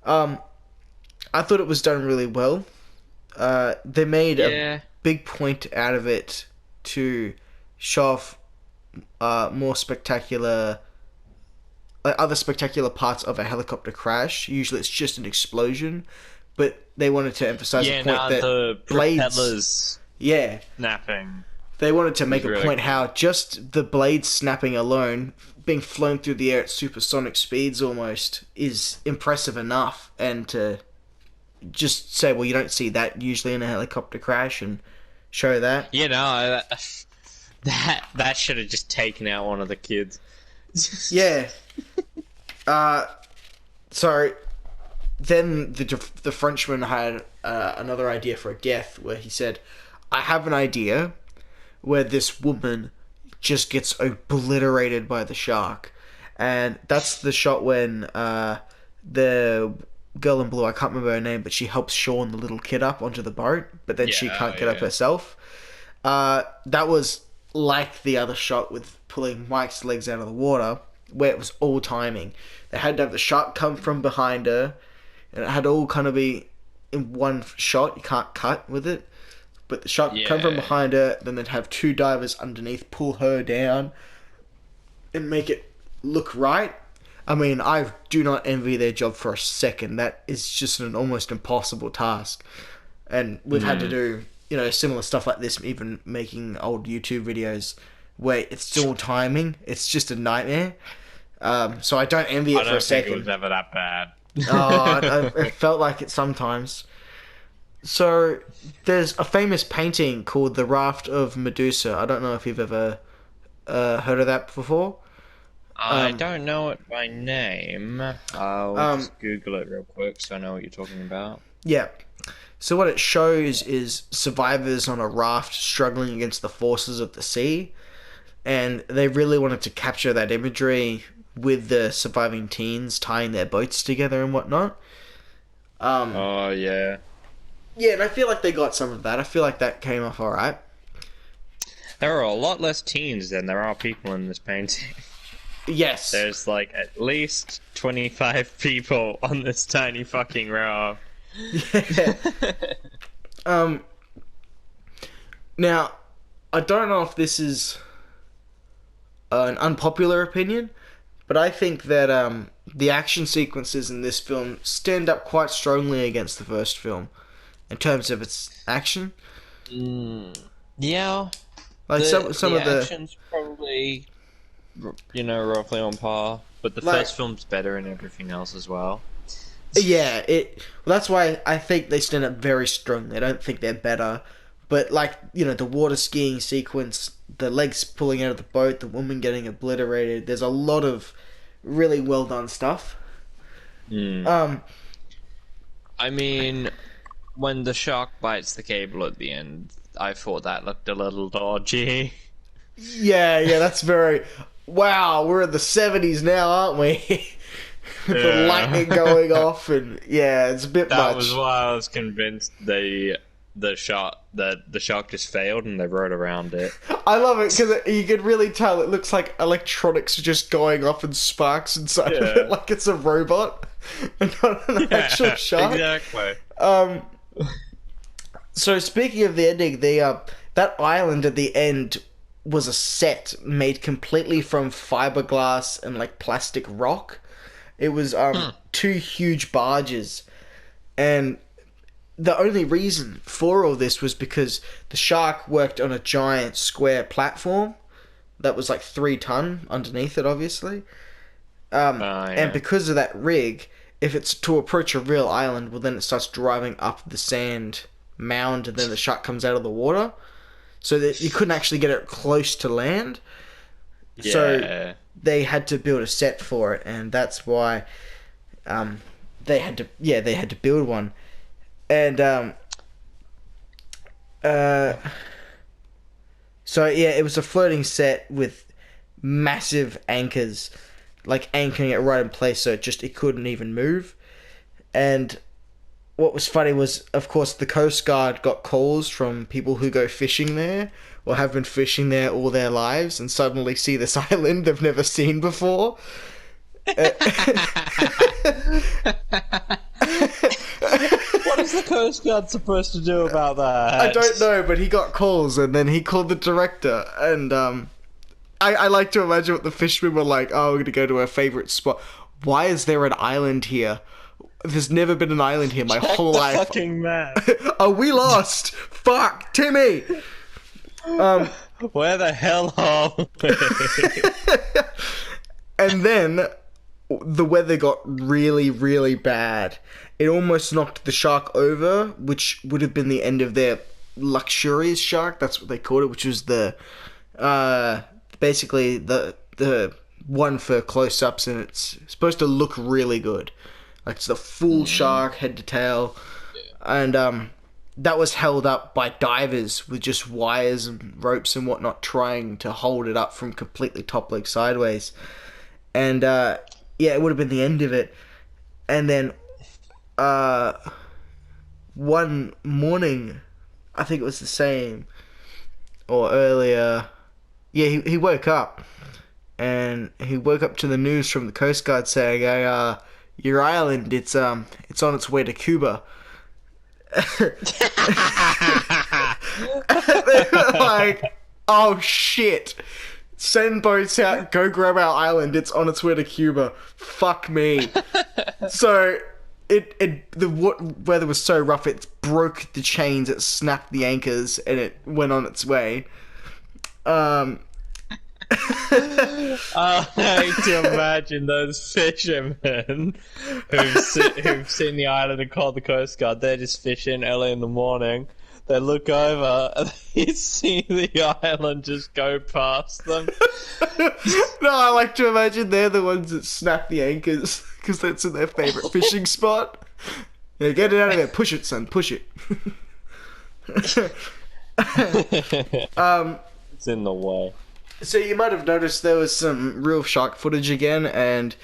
I thought it was done really well. They made a big point out of it to show off more spectacular, other spectacular parts of a helicopter crash. Usually it's just an explosion, but they wanted to emphasize the point that the blades, propellers snapping. They wanted to make a really point how just the blades snapping alone, being flown through the air at supersonic speeds almost, is impressive enough, and to just say, well, you don't see that usually in a helicopter crash, and show that. That should have just taken out one of the kids. Yeah. So then the Frenchman had another idea for a death, where he said, I have an idea where this woman just gets obliterated by the shark. And that's the shot when the girl in blue, I can't remember her name, but she helps Sean, the little kid, up onto the boat, but then she can't get up herself. That was like the other shot with pulling Mike's legs out of the water, where it was all timing. They had to have the shark come from behind her, and it had to all kind of be in one shot. You can't cut with it. But the shark would come from behind her, then they'd have two divers underneath pull her down and make it look right. I mean, I do not envy their job for a second. That is just an almost impossible task. And we've had to do, similar stuff like this, even making old YouTube videos where it's still timing. It's just a nightmare. So I don't envy it for a second. I don't think it was ever that bad. It felt like it sometimes. So, there's a famous painting called The Raft of Medusa. I don't know if you've ever heard of that before. I don't know it by name. I'll just Google it real quick so I know what you're talking about. Yeah. So what it shows is survivors on a raft struggling against the forces of the sea. And they really wanted to capture that imagery with the surviving teens tying their boats together and whatnot. Oh, yeah. Yeah, and I feel like they got some of that. I feel like that came off alright. There are a lot less teens than there are people in this painting. Yes. There's like at least 25 people on this tiny fucking raft. Yeah. Now, I don't know if this is an unpopular opinion, but I think that the action sequences in this film stand up quite strongly against the first film in terms of its action. Yeah. Like some of the action's probably, roughly on par, but the first film's better in everything else as well. Yeah, that's why I think they stand up very strongly. I don't think they're better, but the water skiing sequence, the legs pulling out of the boat, the woman getting obliterated. There's a lot of really well done stuff. I mean, when the shark bites the cable at the end, I thought that looked a little dodgy. Yeah, that's very. wow, we're in the 70s now, aren't we? The Yeah. lightning going off, and yeah, it's a bit That much. was why I was convinced the shark just failed and they rode around it. I love it because you can really tell it looks like electronics are just going off and sparks inside of Yeah. it, like it's a robot and not an actual shark. Exactly. So speaking of the ending, that island at the end was a set made completely from fiberglass and like plastic rock. It was two huge barges, and the only reason for all this was because the shark worked on a giant square platform that was like 3 ton underneath it, obviously. Yeah. And because of that rig, if it's to approach a real island, well, then it starts driving up the sand mound, and then the shark comes out of the water, so that you couldn't actually get it close to land. Yeah. So they had to build a set for it, and that's why they had to build one. And so yeah, it was a floating set with massive anchors, like anchoring it right in place, so it couldn't even move. And what was funny was, of course, the Coast Guard got calls from people who go fishing there or have been fishing there all their lives and suddenly see this island they've never seen before. What is the Coast Guard supposed to do about that? I don't know, but he got calls, and then he called the director, and I like to imagine what the fishermen were like. Oh, we're going to go to our favourite spot. Why is there an island here? There's never been an island here my whole life. Fucking map. Oh, we lost! Fuck! Timmy! Where the hell are we? And then the weather got really, really bad. It almost knocked the shark over, which would have been the end of their luxurious shark. That's what they called it, which was the basically the one for close-ups, and it's supposed to look really good. Like it's the full shark, head to tail, and that was held up by divers with just wires and ropes and whatnot, trying to hold it up from completely toppling sideways. And yeah, it would have been the end of it. And then one morning, I think it was the same or earlier. Yeah, he woke up, and he woke up to the news from the Coast Guard saying, "Hey, your island, it's on its way to Cuba." They were like, "Oh shit. Send boats out, go grab our island, it's on its way to Cuba. Fuck me." So the weather was so rough, it broke the chains, it snapped the anchors, and it went on its way. I hate to imagine those fishermen who've seen the island and called the Coast Guard. They're just fishing early in the morning. They look over and you see the island just go past them. No, I like to imagine they're the ones that snap the anchors because that's their favourite fishing spot. Yeah, get it out of there. Push it, son. Push it. It's in the way. So you might have noticed there was some real shark footage again, and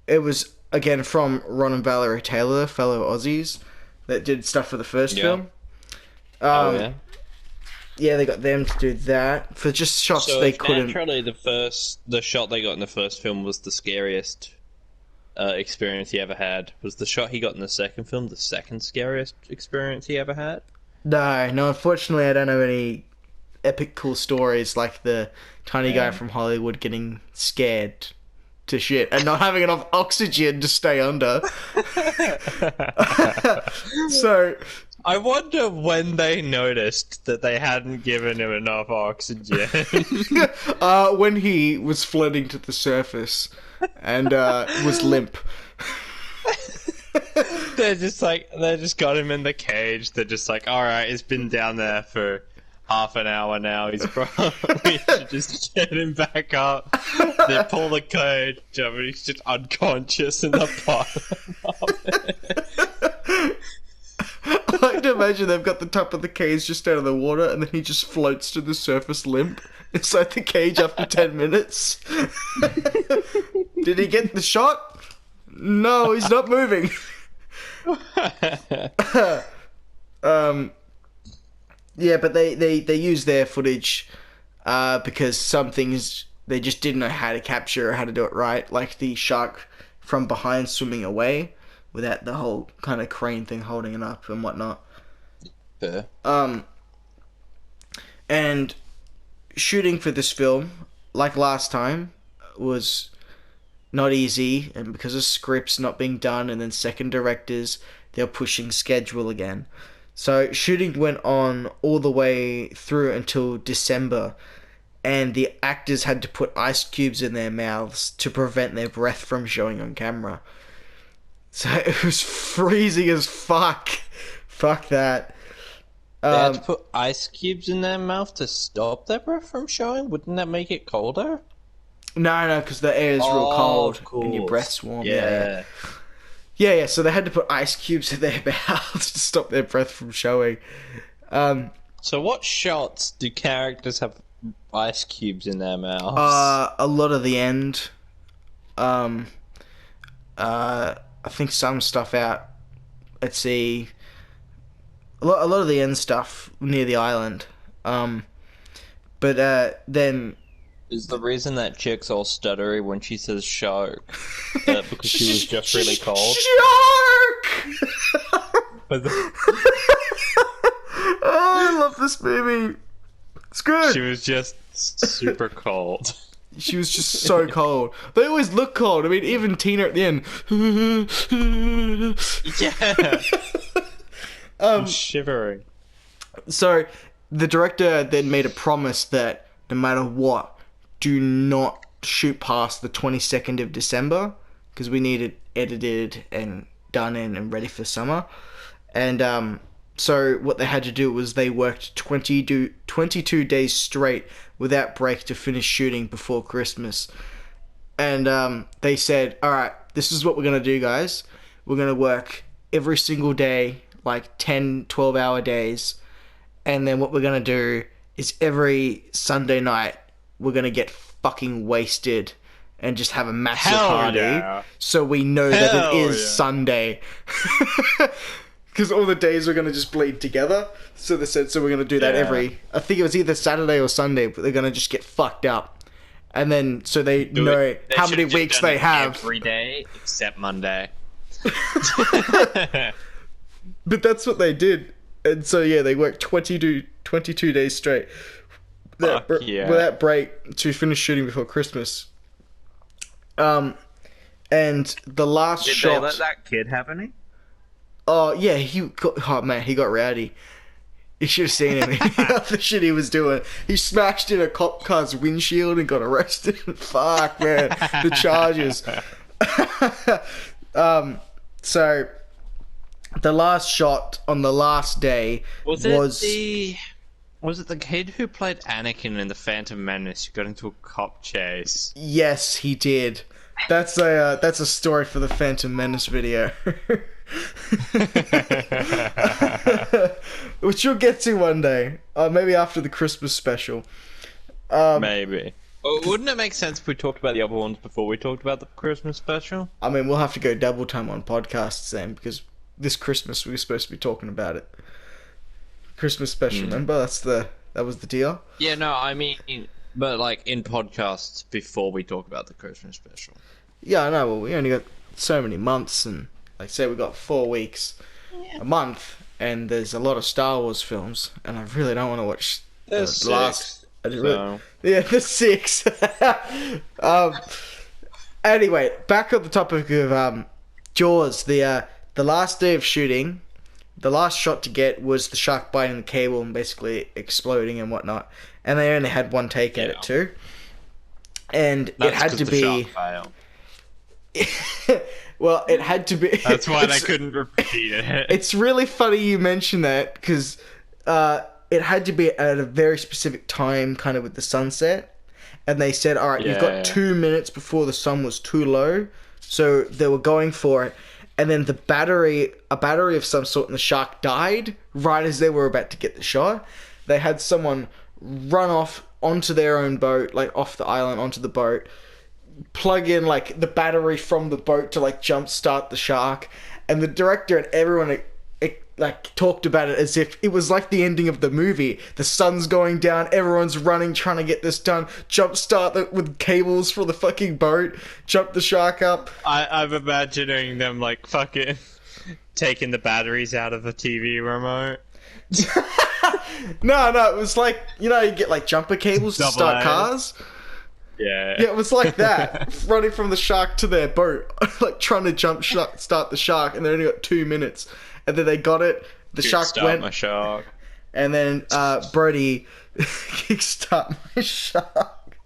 it was, again, from Ron and Valerie Taylor, fellow Aussies, that did stuff for the first film. Yeah, they got them to do that. For just shots So they couldn't... naturally, the shot they got in the first film was the scariest experience he ever had. Was the shot he got in the second film the second scariest experience he ever had? No, unfortunately I don't have any epic cool stories like the tiny guy from Hollywood getting scared to shit and not having enough oxygen to stay under. So... I wonder when they noticed that they hadn't given him enough oxygen. When he was floating to the surface and was limp. They just got him in the cage. They're just like, alright, he's been down there for half an hour now. He's probably should just get him back up. They pull the cage up and he's just unconscious in the bottom of it. I like to imagine they've got the top of the cage just out of the water, and then he just floats to the surface limp inside the cage after 10 minutes. Did he get the shot? No, he's not moving. Yeah, but they use their footage because some things they just didn't know how to capture or how to do it right, like the shark from behind swimming away without the whole kind of crane thing holding it up and whatnot. Fair. And shooting for this film, like last time, was not easy, and because of scripts not being done and then second directors, they're pushing schedule again. So shooting went on all the way through until December, and the actors had to put ice cubes in their mouths to prevent their breath from showing on camera. So it was freezing as fuck. Fuck that. They had to put ice cubes in their mouth to stop their breath from showing? Wouldn't that make it colder? No, because the air is real cold of and your course. breath's warm. Yeah. Yeah, so they had to put ice cubes in their mouths to stop their breath from showing. So what shots do characters have ice cubes in their mouths? A lot of the end. I think some stuff out at sea. A lot of the end stuff near the island. But then... Is the reason that chick's all stuttery when she says shark because she was just really cold? Shark! Oh, I love this movie. It's good. She was just super cold. She was just so cold. They always look cold. I mean, even Tina at the end. Yeah. I'm shivering. So, the director then made a promise that no matter what, do not shoot past the 22nd of December, because we need it edited and done in and ready for summer. And so what they had to do was they worked 22 days straight without break to finish shooting before Christmas. And they said, alright, this is what we're going to do, guys. We're going to work every single day, like 10, 12-hour days. And then what we're going to do is every Sunday night, we're going to get fucking wasted and just have a massive party. Yeah. So we know that it is Sunday. Because all the days are going to just bleed together. So they said, so we're going to do that every... I think it was either Saturday or Sunday, but they're going to just get fucked up. And then, so they know how many weeks they have. Every day, except Monday. But that's what they did. And so, yeah, they worked 22 days straight. Without break to finish shooting before Christmas. And the last shot... Did they let that kid have any? Oh, yeah, he got rowdy. You should have seen him. The shit he was doing. He smashed in a cop car's windshield and got arrested. Fuck, man. The charges. So, the last shot on the last day was it the kid who played Anakin in The Phantom Menace who got into a cop chase? Yes, he did. That's a story for the Phantom Menace video. Which you'll get to one day. Maybe after the Christmas special. Maybe. Well, wouldn't it make sense if we talked about the other ones before we talked about the Christmas special? I mean, we'll have to go double time on podcasts then, because this Christmas we were supposed to be talking about it. Christmas special, remember? That was the deal. Yeah, no, I mean, but like in podcasts before we talk about the Christmas special. Yeah, I know. Well, we only got so many months, and like I say, we got 4 weeks, a month, and there's a lot of Star Wars films, and I really don't want to watch the last. There's 6. Anyway, back on the topic of Jaws. The last day of shooting, the last shot to get was the shark biting the cable and basically exploding and whatnot. And they only had one take at it too. And it had to be... Well, it had to be... That's why they couldn't repeat it. It's really funny you mention that, because it had to be at a very specific time, kind of with the sunset. And they said, alright, you've got 2 minutes before the sun was too low. So they were going for it. and then a battery of some sort in the shark died right as they were about to get the shot. They had someone run off onto their own boat, like off the island onto the boat, plug in like the battery from the boat to like jump start the shark, and the director and everyone like talked about it as if it was like the ending of the movie. The sun's going down, everyone's running trying to get this done, jump start with cables for the fucking boat, jump the shark up. I'm imagining them like fucking taking the batteries out of the TV remote. No, it was like, you know, you get like jumper cables to start cars. Yeah, it was like that. Running from the shark to their boat, like trying to start the shark, and they only got 2 minutes. And then they got it. The shark went. My shark. And then Brody kickstart my shark.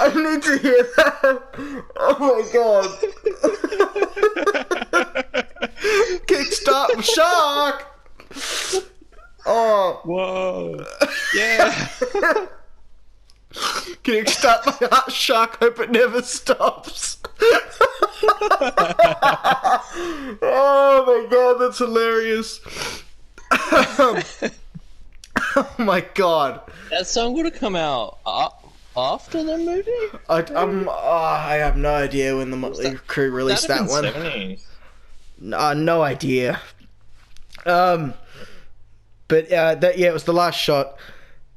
I need to hear that. Oh my god. Kickstart my shark. Oh. Whoa. Yeah. Kickstart my heart shark, hope it never stops. Oh my god, that's hilarious. Oh my god. That song would have come out after the movie? I have no idea when the Motley Crue released that one. 70s. No idea. But it was the last shot.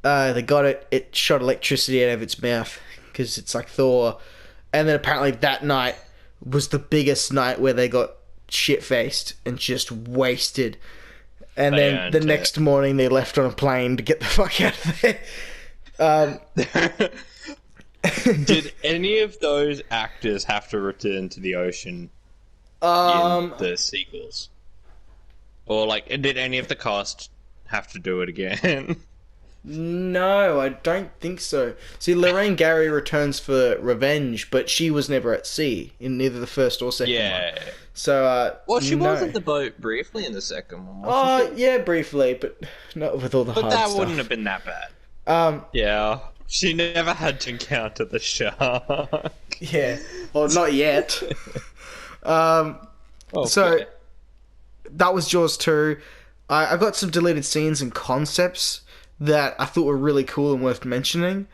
They got it. It shot electricity out of its mouth because it's like Thor. And then apparently that night was the biggest night where they got shit-faced and just wasted. And then the next morning they left on a plane to get the fuck out of there. Did any of those actors have to return to the ocean in the sequels? Or like, did any of the cast have to do it again? No, I don't think so. See, Lorraine Gary returns for revenge, but she was never at sea in neither the first or second one. So, well, she was at the boat briefly in the second one, wasn't she? Yeah, briefly, but not with all the hard stuff. But that wouldn't have been that bad. Yeah, she never had to encounter the shark. Yeah, well, not yet. So, that was Jaws 2. I got some deleted scenes and concepts that I thought were really cool and worth mentioning.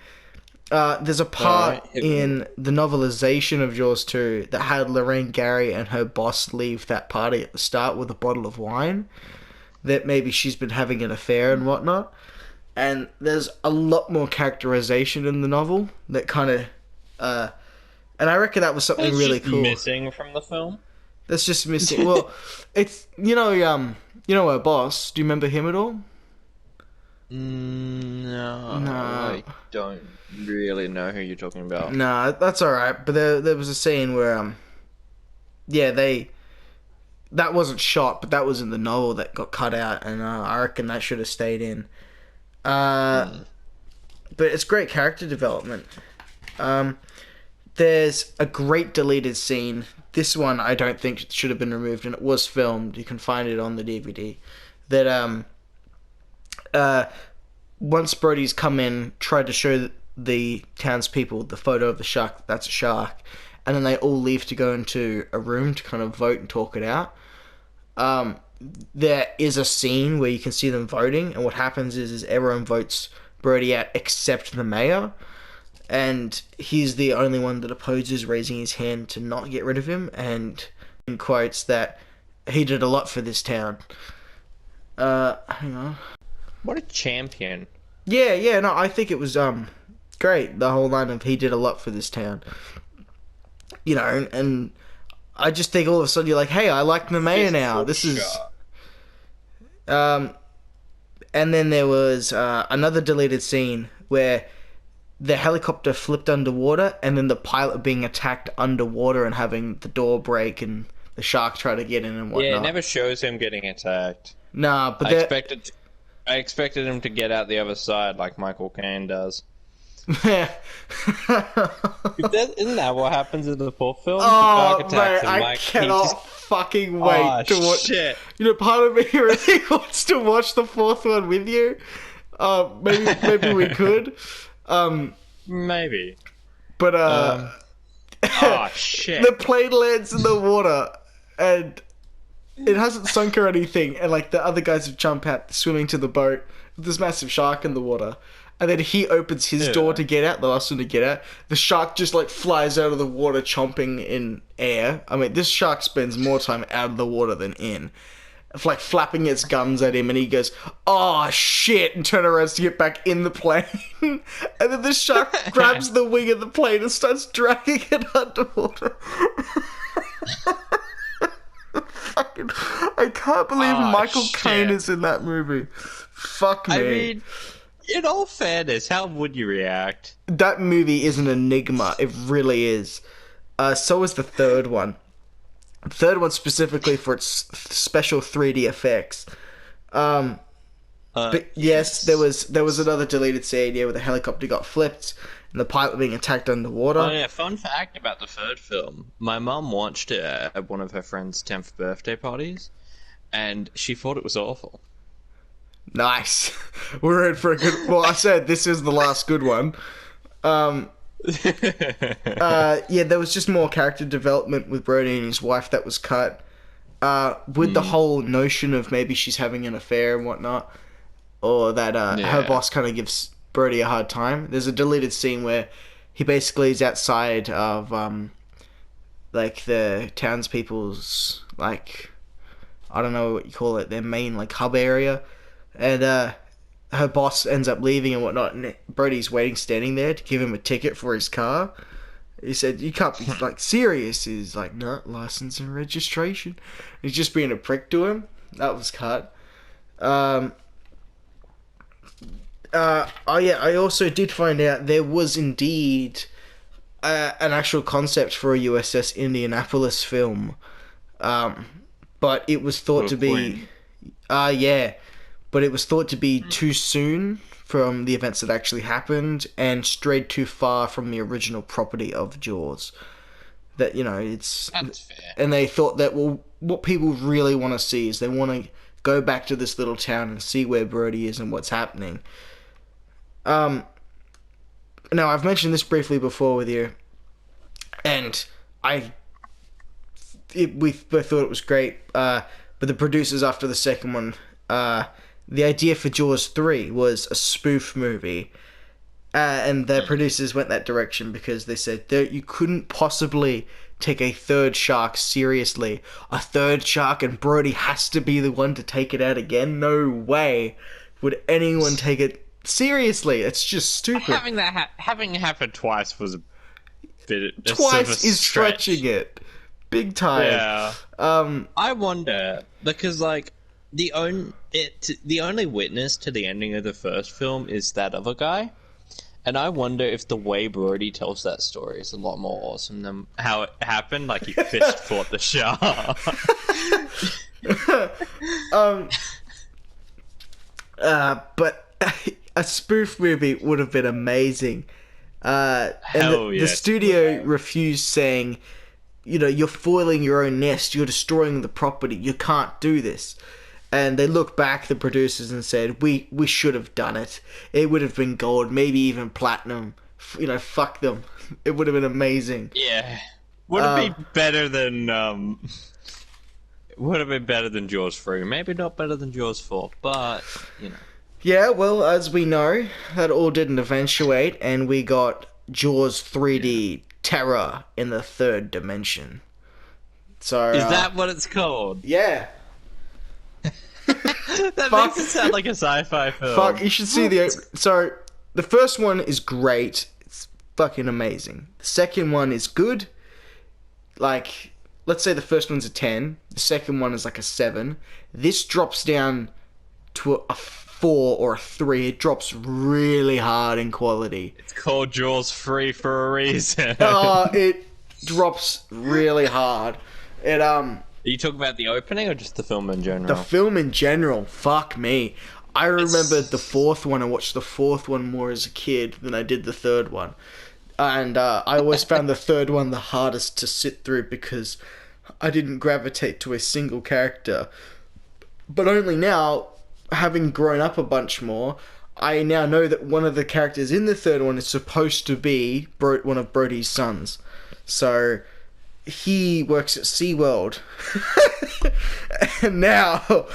There's a part in the novelization of Jaws 2 that had Lorraine Gary and her boss leave that party at the start with a bottle of wine. That maybe she's been having an affair and whatnot. And there's a lot more characterization in the novel that kind of... and I reckon that was something really cool. Missing from the film? That's just missing. Well, it's... You know her boss. Do you remember him at all? No, I don't really know who you're talking about. No, that's alright. But there was a scene where, that wasn't shot, but that was in the novel that got cut out, and I reckon that should have stayed in. But it's great character development. There's a great deleted scene. This one I don't think should have been removed, and it was filmed. You can find it on the DVD. That once Brody's come in, tried to show the townspeople the photo of the shark, that's a shark, and then they all leave to go into a room to kind of vote and talk it out. There is a scene where you can see them voting, and what happens is everyone votes Brody out except the mayor, and he's the only one that opposes raising his hand to not get rid of him, and in quotes that he did a lot for this town. Hang on. What a champion. Yeah, no, I think it was great, the whole line of he did a lot for this town. You know, and I just think all of a sudden you're like, hey, I like the mayor now. This is... and then there was another deleted scene where the helicopter flipped underwater, and then the pilot being attacked underwater and having the door break and the shark try to get in and whatnot. Yeah, it never shows him getting attacked. Nah, but I expected him to get out the other side like Michael Caine does. Yeah. Isn't that what happens in the fourth film? Oh, man, I cannot fucking wait to watch. Shit. Part of me really wants to watch the fourth one with you. Maybe we could. Maybe. But Oh shit. the plane lands in the water, and it hasn't sunk or anything, and like the other guys have jumped out swimming to the boat with this massive shark in the water, and then he opens his door to get out, the last one to get out. The shark just like flies out of the water chomping in air. I mean, this shark spends more time out of the water than in. It's like flapping its gums at him, and he goes, "Oh shit," and turns around to get back in the plane. And then the shark grabs the wing of the plane and starts dragging it underwater. Fucking, I can't believe Michael Caine is in that movie. Fuck me. I mean, in all fairness, how would you react? That movie is an enigma. It really is. So is the third one. The third one specifically for its special 3D effects. But yes, there was another deleted scene where the helicopter got flipped and the pilot being attacked underwater. Oh yeah, fun fact about the third film. My mum watched it at one of her friend's 10th birthday parties, and she thought it was awful. Nice. We're in for a good... Well, I said this is the last good one. Yeah, there was just more character development with Brody and his wife that was cut. With the whole notion of maybe she's having an affair and whatnot, or that her boss kind of gives Brody a hard time. There's a deleted scene where he basically is outside of like the townspeople's, like, I don't know what you call it, their main like hub area, and her boss ends up leaving and whatnot, and Brody's waiting, standing there to give him a ticket for his car. He said, "You can't be like serious." He's like, "No, license and registration." He's just being a prick to him. That was cut. Oh yeah, I also did find out there was indeed an actual concept for a USS Indianapolis film, but it was thought to be, but it was thought to be too soon from the events that actually happened and strayed too far from the original property of Jaws. That, it's... That's fair. And they thought that, well, what people really want to see is they want to go back to this little town and see where Brody is and what's happening. Now, I've mentioned this briefly before with you, and we both thought it was great, but the producers after the second one... the idea for Jaws 3 was a spoof movie, and the producers went that direction because they said that you couldn't possibly take a third shark seriously. A third shark, and Brody has to be the one to take it out again? No way would anyone take it seriously. It's just stupid. Having it happen twice was a bit... Twice is stretching it. Big time. Yeah. I wonder, because, like, the only witness to the ending of the first film is that other guy, and I wonder if the way Brody tells that story is a lot more awesome than how it happened. Like, he fist fought the shark. But a spoof movie would have been amazing. The studio refused, saying, you're foiling your own nest, you're destroying the property, you can't do this. And they looked back, the producers, and said, we should have done it. It would have been gold, maybe even platinum. Fuck them. It would have been amazing. Yeah. Would it be better than... would have been better than Jaws 3. Maybe not better than Jaws 4, but, Yeah, well, as we know, that all didn't eventuate, and we got Jaws 3D Terror in the Third Dimension. So... Is that what it's called? Yeah. That makes it sound like a sci-fi film. Fuck, you should see the... So, the first one is great. It's fucking amazing. The second one is good. Like, let's say the first one's a 10. The second one is like a 7. This drops down to a 4 or a 3. It drops really hard in quality. It's called Jaws 3 for a reason. It drops really hard. Are you talking about the opening or just the film in general? The film in general, fuck me. I remember the fourth one. I watched the fourth one more as a kid than I did the third one. And I always found the third one the hardest to sit through because I didn't gravitate to a single character. But only now, having grown up a bunch more, I now know that one of the characters in the third one is supposed to be one of Brody's sons. So he works at SeaWorld. And now,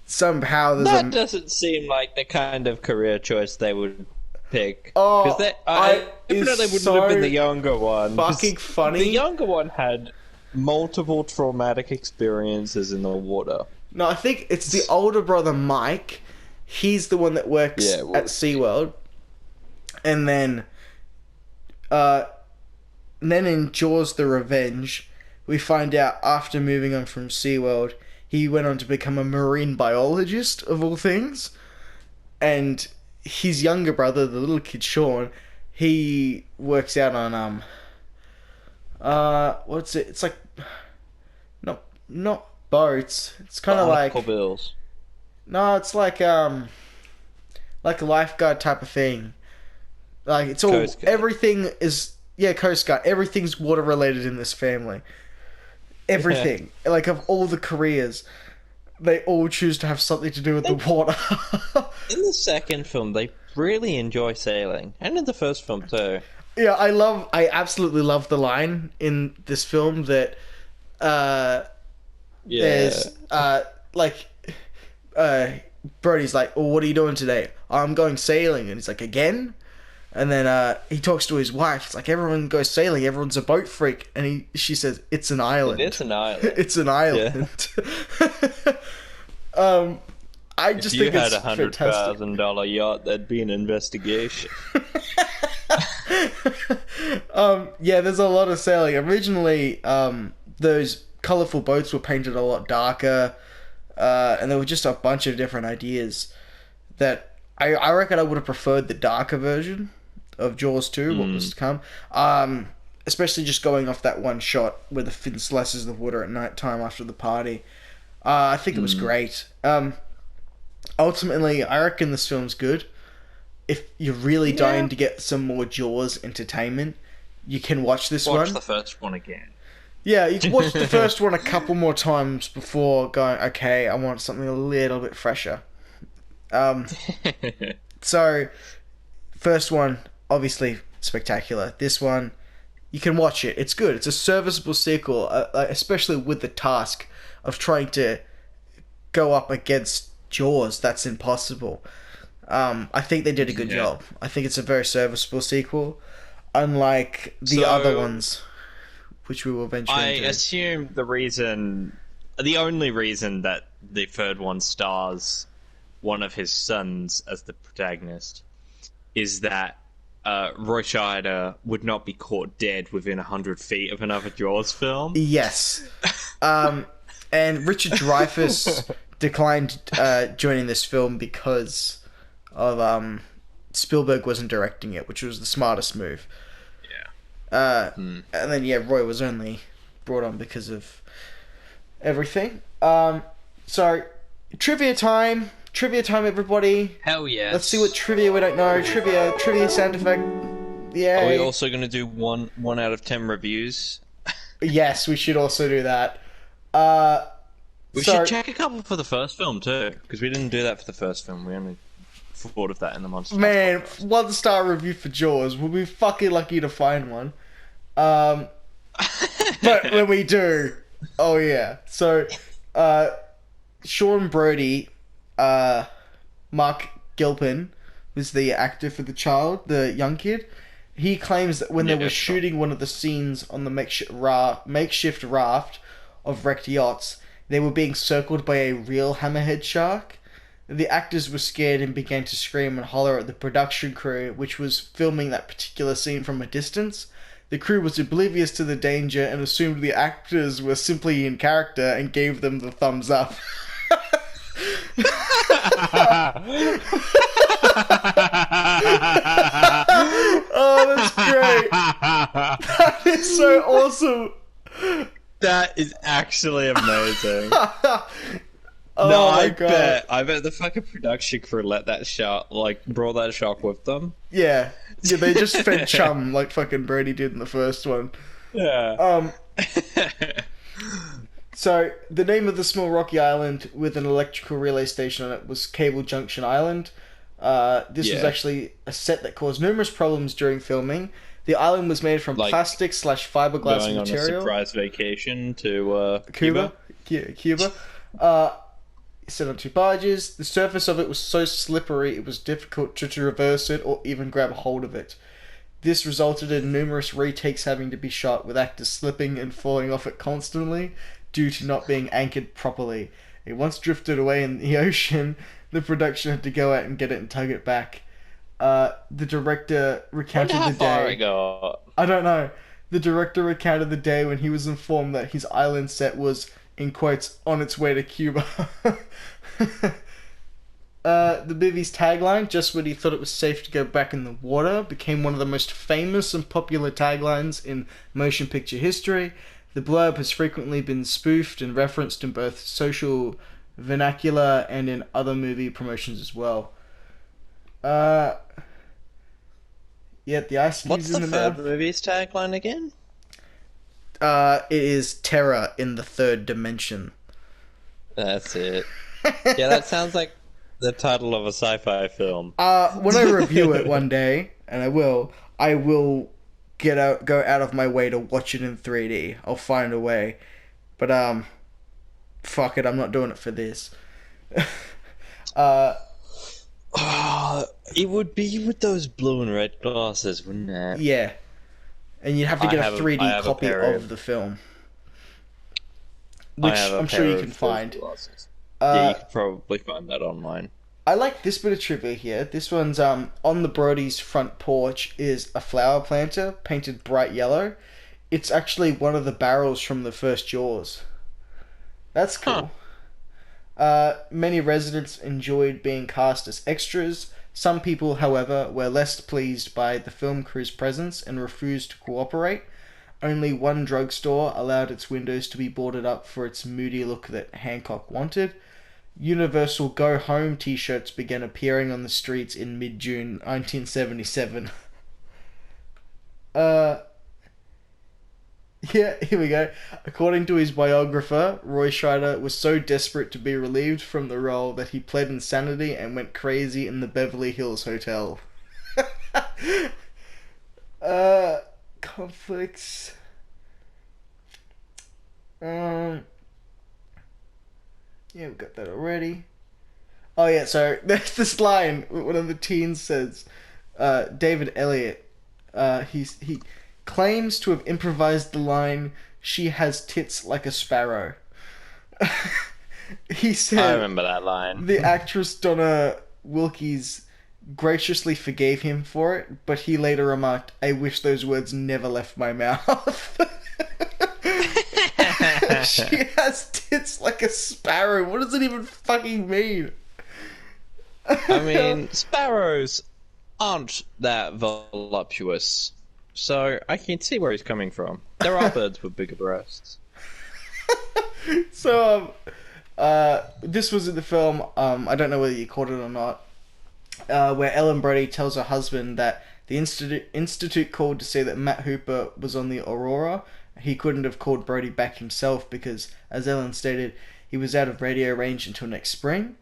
somehow there's That doesn't seem like the kind of career choice they would pick. Oh, I even though they wouldn't so have been the younger one. fucking funny. The younger one had multiple traumatic experiences in the water. No, I think it's the older brother, Mike. He's the one that works at SeaWorld. And then in Jaws the Revenge, we find out after moving on from SeaWorld, he went on to become a marine biologist, of all things. And his younger brother, the little kid Sean, he works out on what's it? It's like not boats. It's kind of like bills. no, it's like a lifeguard type of thing. Like it's all everything is Coast Guard. Everything's water related in this family. Everything, like of all the careers, they all choose to have something to do with the water. In the second film, they really enjoy sailing, and in the first film too. Yeah, I absolutely love the line in this film that there's Brody's like, "Well, what are you doing today?" "I'm going sailing," and he's like, "Again?" And then he talks to his wife. It's like, everyone goes sailing. Everyone's a boat freak. And she says, "It's an island." It's an island. It's an island. Yeah. I just think it's fantastic. If you had $100,000 yacht, there'd be an investigation. Yeah, there's a lot of sailing. Originally, those colourful boats were painted a lot darker. And there were just a bunch of different ideas that I reckon I would have preferred the darker version of Jaws 2, what was to come. Especially just going off that one shot where the fin slices the water at night time after the party. I think it was great. Ultimately, I reckon this film's good. If you're really dying to get some more Jaws entertainment, you can watch this one. Watch the first one again. Yeah, you can watch the first one a couple more times before going, okay, I want something a little bit fresher. So, first one, obviously spectacular. This one, you can watch it. It's good. It's a serviceable sequel, especially with the task of trying to go up against Jaws. That's impossible. I think they did a good job. I think it's a very serviceable sequel, unlike the other ones, which we will venture into. I assume the only reason that the third one stars one of his sons as the protagonist is that Roy Scheider would not be caught dead within 100 feet of another Jaws film. Yes. And Richard Dreyfuss declined joining this film because of Spielberg wasn't directing it, which was the smartest move. Yeah. And then, Roy was only brought on because of everything. So, trivia time. Trivia time, everybody. Hell yeah. Let's see what trivia we don't know. Trivia sound effect. Yeah. Are we also going to do 1 out of 10 reviews? Yes, we should also do that. We should check a couple for the first film too, because we didn't do that for the first film. We only thought of that in the Monster. Man, 1-star review for Jaws. We'll be fucking lucky to find one. But when we do, oh yeah. So, Sean Brody, Mark Gilpin was the actor for the child, the young kid. He claims that when they were shooting one of the scenes on the makeshift raft of wrecked yachts, they were being circled by a real hammerhead shark. The actors were scared and began to scream and holler at the production crew, which was filming that particular scene from a distance. The crew was oblivious to the danger and assumed the actors were simply in character and gave them the thumbs up. Oh, that's great. That is so awesome. That is actually amazing. I bet the fucking production crew let that shark, brought that shark with them. Yeah, they just fed chum like fucking Brady did in the first one. Yeah. So, the name of the small rocky island with an electrical relay station on it was Cable Junction Island. This was Yeah, actually a set that caused numerous problems during filming. The island was made from like plastic slash fiberglass going on a material. surprise vacation to Cuba? Cuba. Cuba. Uh, Set on two barges. The surface of it was so slippery it was difficult to traverse it or even grab hold of it. This resulted in numerous retakes having to be shot, with actors slipping and falling off it constantly due to not being anchored properly. It once drifted away in the ocean, the production had to go out and get it and tug it back. The director Wonder recounted how the far it day. got. I don't know. The director recounted the day when he was informed that his island set was, in quotes, on its way to Cuba. The movie's tagline, just when he thought it was safe to go back in the water, became one of the most famous and popular taglines in motion picture history. The blurb has frequently been spoofed and referenced in both social vernacular and in other movie promotions as well. Yeah, the ice What's cube's the in the third mouth. movie's tagline again? It is terror in the third dimension. That's it. Yeah, that sounds like the title of a sci-fi film. When I review it one day, and I will go out of my way to watch it in 3D. I'll find a way, but fuck it, I'm not doing it for this. uh, It would be with those blue and red glasses, wouldn't it? yeah, and you'd have to get a 3D I have a copy pair of of- the film, I which have a I'm pair sure you of can those find. glasses. Yeah, you Uh, could probably find that online. I like this bit of trivia here. This one's on the Brody's front porch is a flower planter painted bright yellow. It's actually one of the barrels from the first Jaws. That's cool. Many residents enjoyed being cast as extras. Some people, however, were less pleased by the film crew's presence and refused to cooperate. Only one drugstore allowed its windows to be boarded up for its moody look that Hancock wanted. Universal Go Home t-shirts began appearing on the streets in mid-June 1977. Yeah, here we go. According to his biographer, Roy Scheider was so desperate to be relieved from the role that he pled insanity and went crazy in the Beverly Hills Hotel. Conflicts. Yeah, we got that already. Oh yeah, so there's this line one of the teens says. David Elliott, he claims to have improvised the line, "She has tits like a sparrow." He I said remember that line. the actress Donna Wilkes graciously forgave him for it, but he later remarked, "I wish those words never left my mouth." She has tits like a sparrow. What does it even fucking mean? I mean, sparrows aren't that voluptuous, so I can see where he's coming from. There are birds with bigger breasts. So, this was in the film, I don't know whether you caught it or not, where Ellen Brody tells her husband that the Institute called to say that Matt Hooper was on the Aurora. He couldn't have called Brody back himself because, as Ellen stated, he was out of radio range until next spring.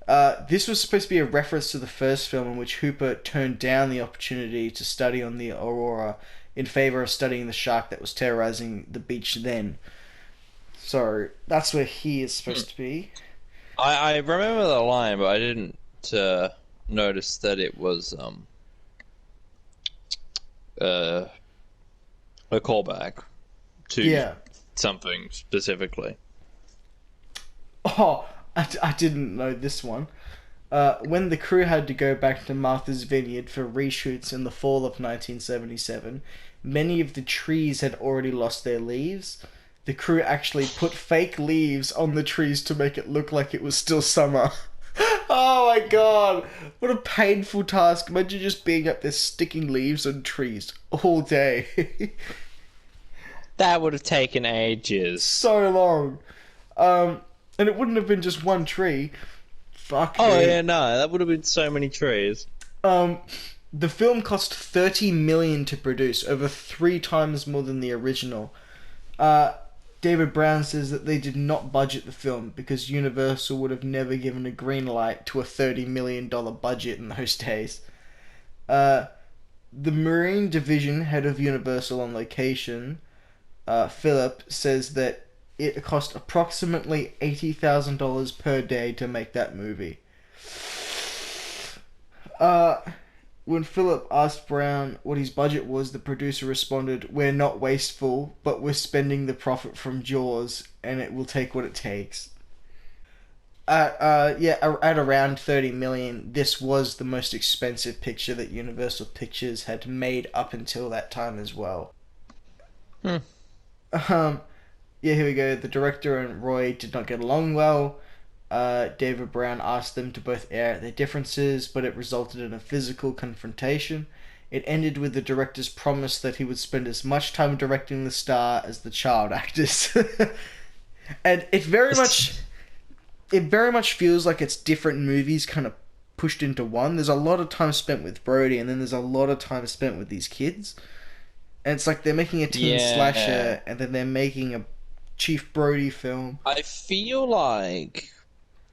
This was supposed to be a reference to the first film in which Hooper turned down the opportunity to study on the Aurora in favor of studying the shark that was terrorizing the beach then. So, that's where he is supposed to be. I remember the line, but I didn't notice that it was a callback to Yeah. something specifically. Oh, I didn't know this one. When the crew had to go back to Martha's Vineyard for reshoots in the fall of 1977, many of the trees had already lost their leaves. The crew actually put fake leaves on the trees to make it look like it was still summer. Oh my god! What a painful task. Imagine just being up there sticking leaves on trees all day. That would have taken ages. So long. And it wouldn't have been just one tree. Fuck Oh me. yeah, no, that would have been so many trees. The film cost $30 million to produce, over 3 times more than the original. Uh, David Brown says that they did not budget the film because Universal would have never given a green light to a $30 million budget in those days. Uh, the Marine Division head of Universal on location, Philip, says that it cost approximately $80,000 per day to make that movie. When Philip asked Brown what his budget was, the producer responded, "We're not wasteful, but we're spending the profit from Jaws, and it will take what it takes." At around 30 million, this was the most expensive picture that Universal Pictures had made up until that time as well. Hmm. Here we go. The director and Roy did not get along well. David Brown asked them to both air out their differences, but it resulted in a physical confrontation. It ended with the director's promise that he would spend as much time directing the star as the child actors. And it very much feels like it's different movies kind of pushed into one. There's a lot of time spent with Brody, and then there's a lot of time spent with these kids. And it's like they're making a teen slasher, and then they're making a Chief Brody film. I feel like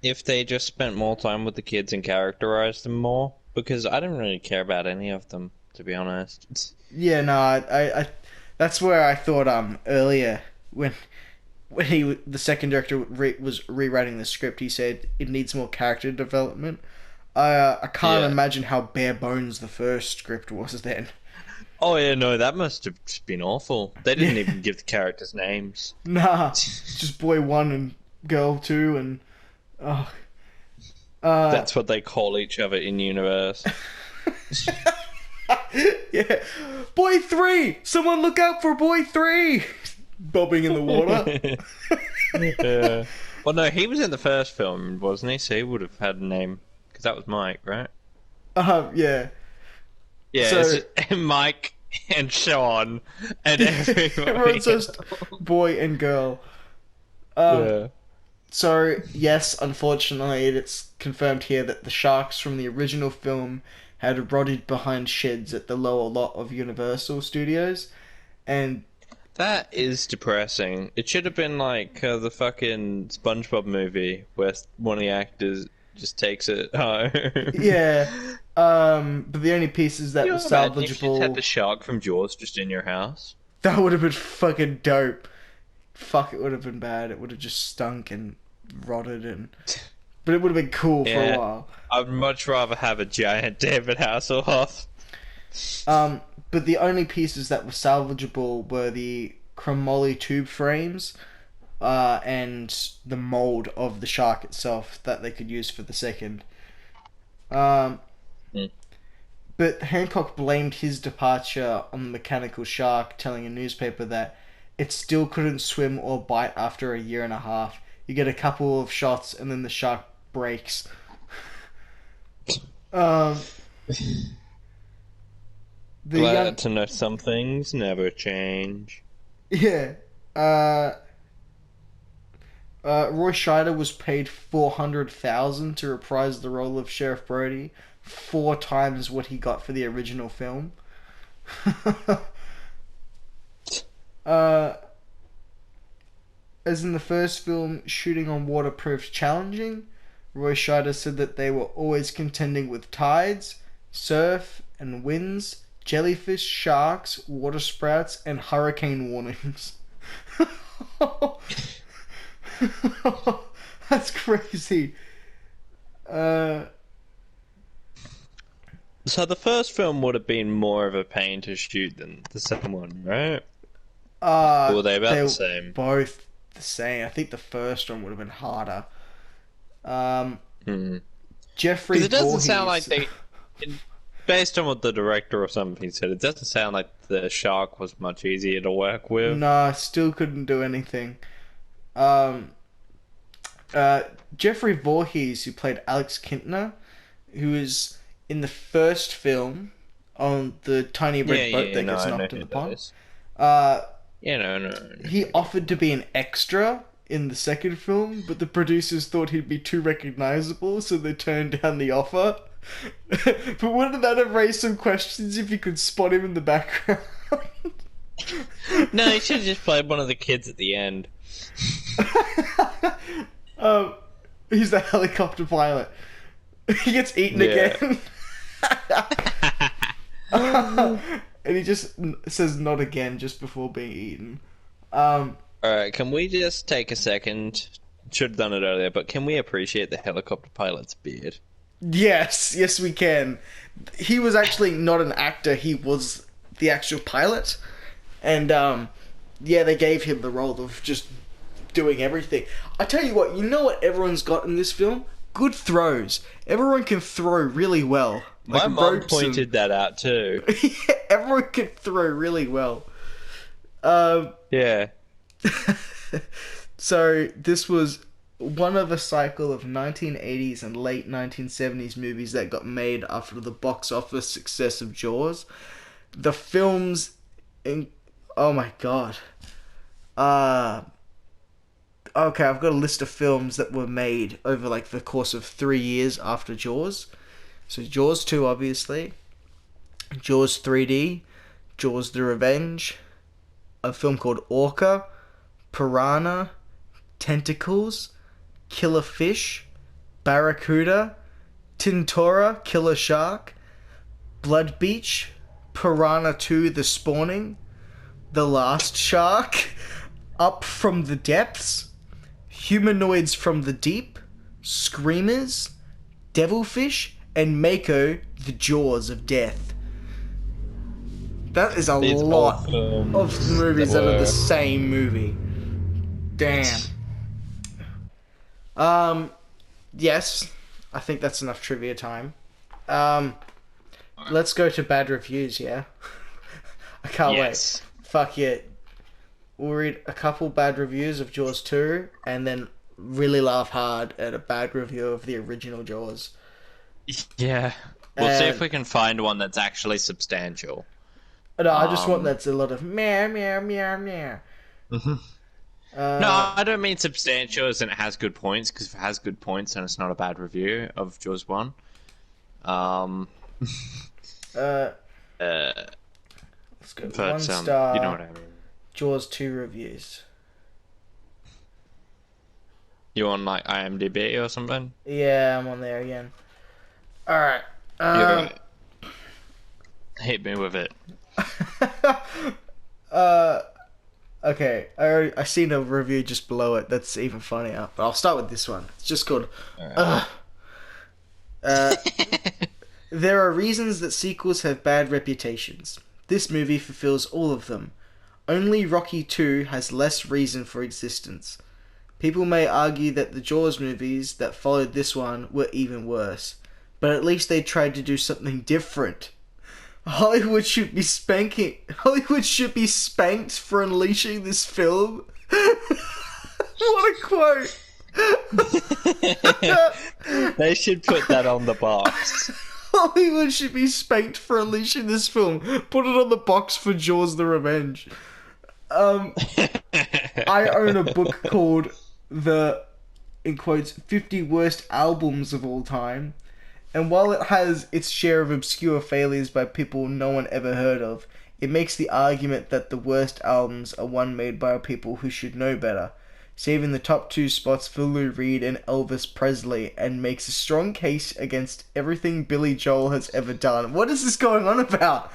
if they just spent more time with the kids and characterized them more, because I didn't really care about any of them, to be honest. Yeah, no, I that's where I thought earlier when the second director was rewriting the script, he said it needs more character development. I can't imagine how bare bones the first script was then. Oh yeah, no, that must have been awful. They didn't even give the characters names. Nah, just boy 1 and girl 2 and that's what they call each other in universe. Yeah, boy 3. Someone look out for boy 3. Bobbing in the water. Yeah. Well, no, he was in the first film, wasn't he? So he would have had a name because that was Mike, right? Yeah. Yeah, So, it's Mike and Sean and everybody. Everyone's just boy and girl. Yeah. So, yes, unfortunately, it's confirmed here that the sharks from the original film had rotted behind sheds at the lower lot of Universal Studios. And That is depressing. It should have been like the fucking SpongeBob movie where one of the actors just takes it home. yeah, but the only pieces that were Imagine if you salvageable... had the shark from Jaws just in your house. That would have been fucking dope. Fuck, it would have been bad. It would have just stunk and rotted and... But it would have been cool for a while. I'd much rather have a giant David Hasselhoff. But the only pieces that were salvageable were the chromoly tube frames and the mold of the shark itself that they could use for the second. But Hancock blamed his departure on the mechanical shark, telling a newspaper that it still couldn't swim or bite after a year and a half. You get a couple of shots and then the shark breaks. Glad to know some things never change. Yeah. Roy Scheider was paid $400,000 to reprise the role of Sheriff Brody, 4 times what he got for the original film. As in the first film, shooting on water proved challenging. Roy Scheider said that they were always contending with tides, surf, and winds, jellyfish, sharks, water sprouts, and hurricane warnings. That's crazy. So the first film would have been more of a pain to shoot than the second one, right? Or were they about the same? Both the same. I think the first one would have been harder. Jeffrey Because it doesn't Voorhees... sound like they... Based on what the director or something said, it doesn't sound like the shark was much easier to work with. Nah, still couldn't do anything. Jeffrey Voorhees, who played Alex Kintner, who is in the first film on the tiny red boat that gets knocked in the pond. He offered to be an extra in the second film, but the producers thought he'd be too recognizable, so they turned down the offer. But wouldn't that have raised some questions if you could spot him in the background? No, he should have just played one of the kids at the end. um, he's the helicopter pilot. He gets eaten Yeah. again. And he just says not again just before being eaten. Alright, can we just take a second? Should have done it earlier, but can we appreciate the helicopter pilot's beard? Yes, we can. He was actually not an actor, he was the actual pilot. And, yeah, they gave him the role of just doing everything. I tell you what, you know what everyone's got in this film? Good throws. Everyone can throw really well. My mom pointed that out too. Yeah, everyone can throw really well. Yeah. So this was one of a cycle of 1980s and late 1970s movies that got made after the box office success of Jaws. The films oh my god. Okay, I've got a list of films that were made over like the course of 3 years after Jaws. So Jaws 2 obviously, Jaws 3D, Jaws the Revenge, a film called Orca, Piranha, Tentacles, Killer Fish, Barracuda, Tintora, Killer Shark, Blood Beach, Piranha 2 The Spawning, The Last Shark, Up from the Depths, Humanoids from the Deep, Screamers, Devilfish, and Mako, The Jaws of Death. That is a lot of movies that are the same movie. Damn. Yes, I think that's enough trivia time. Let's go to bad reviews, yeah? I can't wait. Fuck yeah. We'll read a couple bad reviews of Jaws 2, and then really laugh hard at a bad review of the original Jaws. Yeah. We'll see if we can find one that's actually substantial. No, I just want that's a lot of meow, meow, meow, meow. No, I don't mean substantial as in it has good points, because if it has good points, then it's not a bad review of Jaws 1. Let's go. But, 1 star. you know what I mean. Jaws 2 reviews. You on like IMDb or something? Yeah, I'm on there again. Alright. Hit me with it. Okay, I seen a review just below it that's even funnier, but I'll start with this one. It's just called There are reasons that sequels have bad reputations. This movie fulfills all of them. Only Rocky 2 has less reason for existence. People may argue that the Jaws movies that followed this one were even worse, but at least they tried to do something different. Hollywood should be spanked for unleashing this film. What a quote. They should put that on the box. Hollywood should be spanked for unleashing this film. Put it on the box for Jaws the Revenge. I own a book called the, in quotes, 50 Worst Albums of All Time. And while it has its share of obscure failures by people no one ever heard of, it makes the argument that the worst albums are one made by people who should know better, saving the top 2 spots for Lou Reed and Elvis Presley, and makes a strong case against everything Billy Joel has ever done. What is this going on about?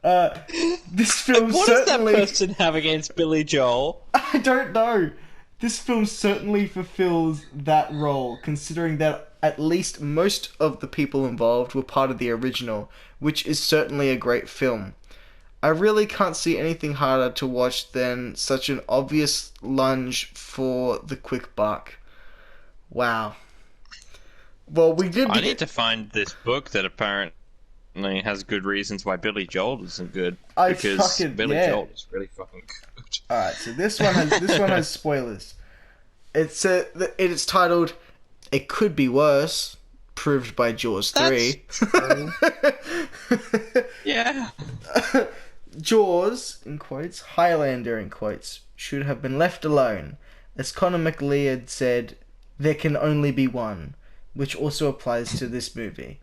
This film What certainly... does that person have against Billy Joel? I don't know. This film certainly fulfills that role, considering that at least most of the people involved were part of the original, which is certainly a great film. I really can't see anything harder to watch than such an obvious lunge for the quick buck. Wow. Well, we did... I need to find this book that apparently has good reasons why Billy Joel isn't good. Because Billy Joel is really fucking good. Alright, so this one has spoilers. It's titled It Could Be Worse, proved by Jaws 3. Yeah. Jaws, in quotes, Highlander, in quotes, should have been left alone. As Conor McLeod said, there can only be one, which also applies to this movie.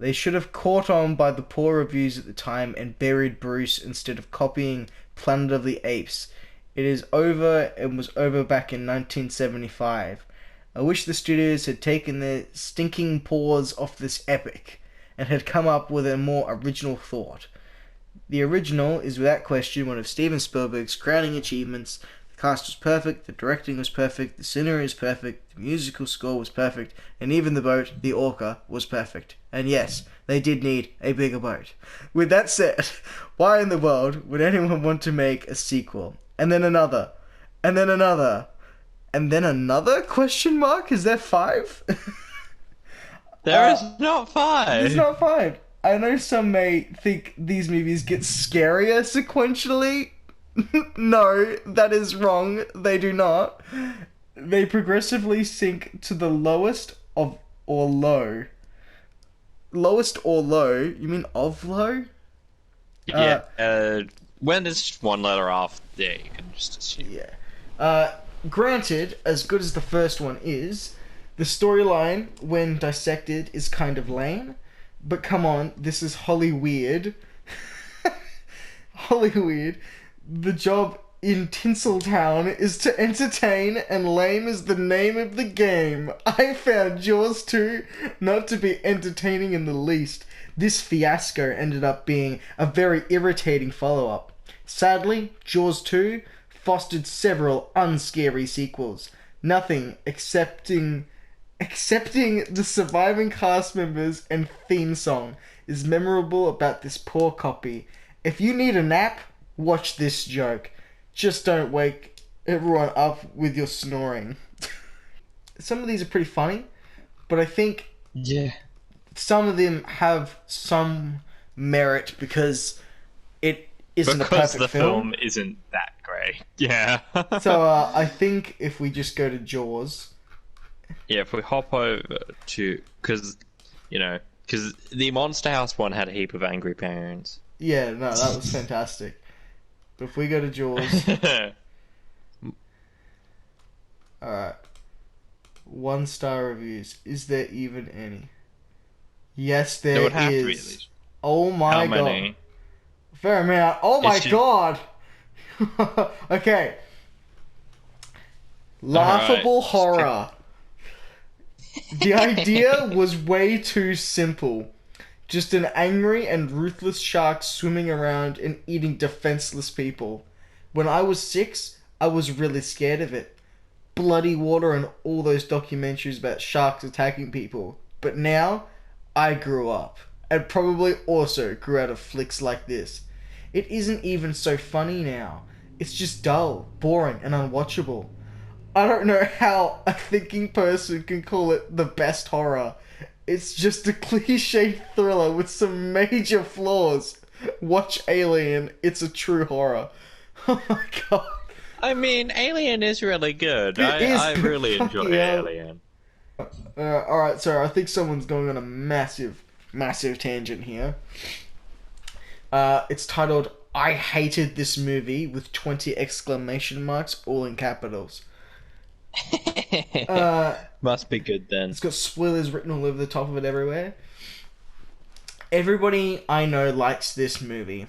They should have caught on by the poor reviews at the time and buried Bruce instead of copying Planet of the Apes. It is over and was over back in 1975. I wish the studios had taken their stinking paws off this epic and had come up with a more original thought. The original is without question one of Steven Spielberg's crowning achievements. The cast was perfect, the directing was perfect, the scenery was perfect, the musical score was perfect, and even the boat, the Orca, was perfect. And yes, they did need a bigger boat. With that said, why in the world would anyone want to make a sequel? And then another. And then another. And then another? Question mark? Is there 5? There is not 5. There's not 5. I know some may think these movies get scarier sequentially. No, that is wrong. They do not. They progressively sink to the lowest of or low. Lowest or low? You mean of low? Yeah. When there's just one letter off, yeah, you can just assume. Yeah. Granted, as good as the first one is, the storyline, when dissected, is kind of lame. But come on, this is Hollyweird. Hollyweird. The job in Tinseltown is to entertain, and lame is the name of the game. I found Jaws 2 not to be entertaining in the least. This fiasco ended up being a very irritating follow-up. Sadly, Jaws 2 fostered several unscary sequels. Nothing excepting the surviving cast members and theme song is memorable about this poor copy. If you need a nap, watch this joke. Just don't wake everyone up with your snoring. Some of these are pretty funny, but I think some of them have some merit because it isn't a perfect the film. film isn't that great. Yeah. So I think if we just go to Jaws. Yeah, if we hop over to... Because the Monster House one had a heap of angry parents. Yeah, no, that was fantastic. But if we go to Jaws... Alright. 1-star reviews. Is there even any? Yes, there would have is. to be at least. Oh my How many? god. Fair amount. Oh my god! Okay. Laughable horror. The idea was way too simple. Just an angry and ruthless shark swimming around and eating defenseless people. When I was 6, I was really scared of it. Bloody water and all those documentaries about sharks attacking people. But now, I grew up. And probably also grew out of flicks like this. It isn't even so funny now. It's just dull, boring, and unwatchable. I don't know how a thinking person can call it the best horror. It's just a cliche thriller with some major flaws. Watch Alien, it's a true horror. Oh my god. I mean, Alien is really good. I really enjoy Alien. Alright, so I think someone's going on a massive tangent here. It's titled, I hated this movie, with 20 exclamation marks, all in capitals. Must be good then. It's got spoilers written all over the top of it everywhere. Everybody I know likes this movie,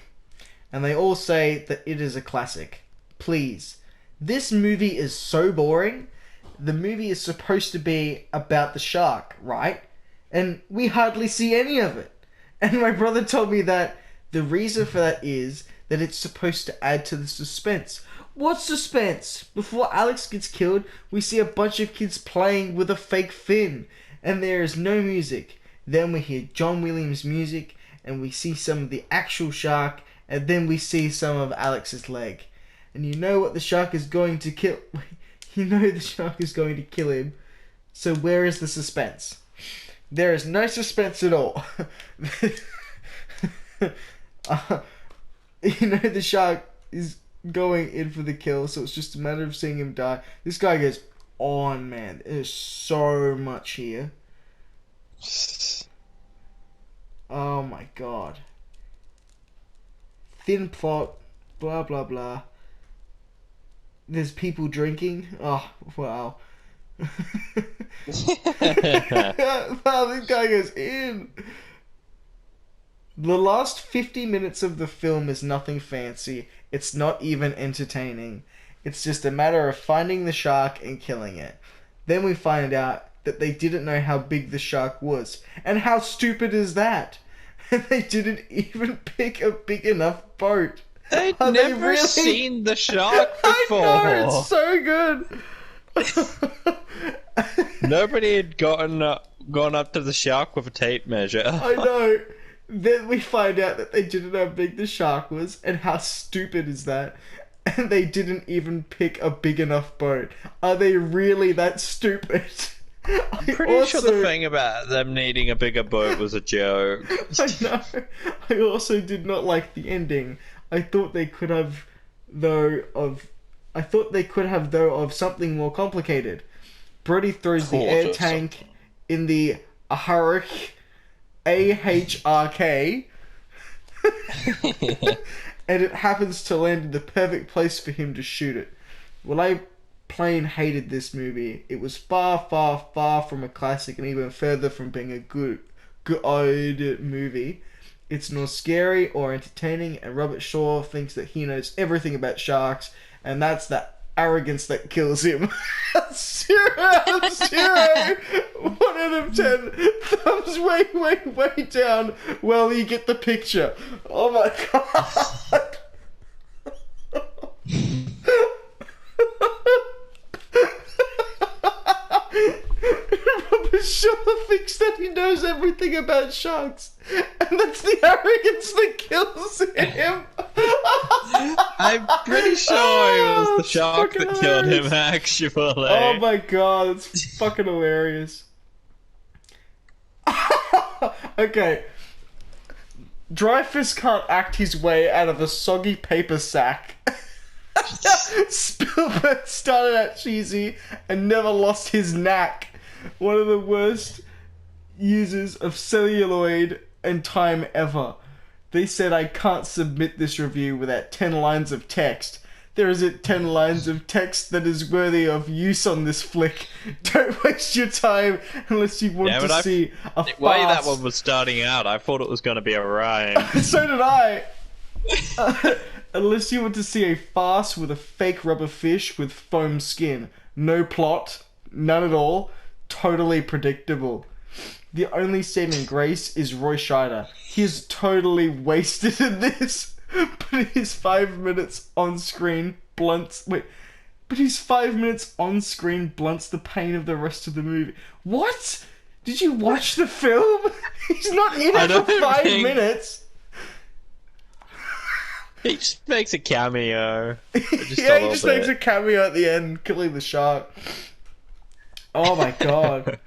and they all say that it is a classic. Please, this movie is so boring. The movie is supposed to be about the shark, right? And we hardly see any of it. And my brother told me that the reason for that is that it's supposed to add to the suspense. What suspense? Before Alex gets killed, we see a bunch of kids playing with a fake fin, and there is no music. Then we hear John Williams' music, and we see some of the actual shark, and then we see some of Alex's leg. And you know what the shark is going to kill. You know the shark is going to kill him. So where is the suspense? There is no suspense at all. You know the shark is going in for the kill, so it's just a matter of seeing him die. This guy goes on, man. There's so much here. Oh my god. Thin plot, blah blah blah. There's people drinking. Oh, wow. Wow, this guy goes in. The last 50 minutes of the film is nothing fancy. It's not even entertaining. It's just a matter of finding the shark and killing it. Then we find out that they didn't know how big the shark was. And how stupid is that? And they didn't even pick a big enough boat. They'd Are they never really- seen the shark I before. know, it's so good. Nobody had gone up to the shark with a tape measure. I know. Then we find out that they didn't know how big the shark was, and how stupid is that? And they didn't even pick a big enough boat. Are they really that stupid? I'm pretty sure the thing about them needing a bigger boat was a joke. I know. I also did not like the ending. I thought they could have, though, of something more complicated. Brody throws the air Thought of tank in the AHRK, AHRK, and it happens to land in the perfect place for him to shoot it. Well, I plain hated this movie. It was far, far, far from a classic, and even further from being a good movie. It's not scary or entertaining, and Robert Shaw thinks that he knows everything about sharks, and that's the arrogance that kills him. 0 out of 0. 1 out of 10. Thumbs way, way, way down. Well, you get the picture. Oh my god. Robert Shaw thinks that he knows everything about sharks, and that's the arrogance that kills him. I'm pretty sure it was the It's shark fucking that killed him, hilarious. actually. Oh my god, it's fucking hilarious. Okay. Dreyfuss can't act his way out of a soggy paper sack. Spielberg started out cheesy and never lost his knack. One of the worst users of celluloid and time ever. They said I can't submit this review without 10 lines of text. There isn't 10 lines of text that is worthy of use on this flick. Don't waste your time unless you want to see a The way that farce. one was starting out, I thought it was going to be a rhyme. So did I. Unless you want to see a farce with a fake rubber fish with foam skin. No plot, none at all, totally predictable. The only saving grace is Roy Scheider. He's totally wasted in this, but his 5 minutes on screen blunts... Wait, but his 5 minutes on screen blunts the pain of the rest of the movie. What? Did you watch the film? He's not in I it don't for 5 think- minutes. He just makes a cameo. Yeah, he just makes a cameo at the end, killing the shark. Oh my god.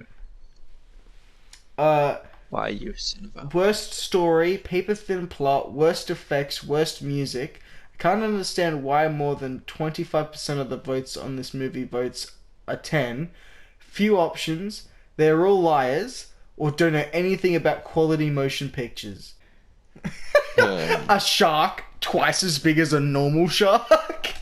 Why are you Cineva? Worst story, paper thin plot, worst effects, worst music. I can't understand why more than 25% of the votes on this movie votes a 10. Few options, they're all liars, or don't know anything about quality motion pictures. A shark twice as big as a normal shark?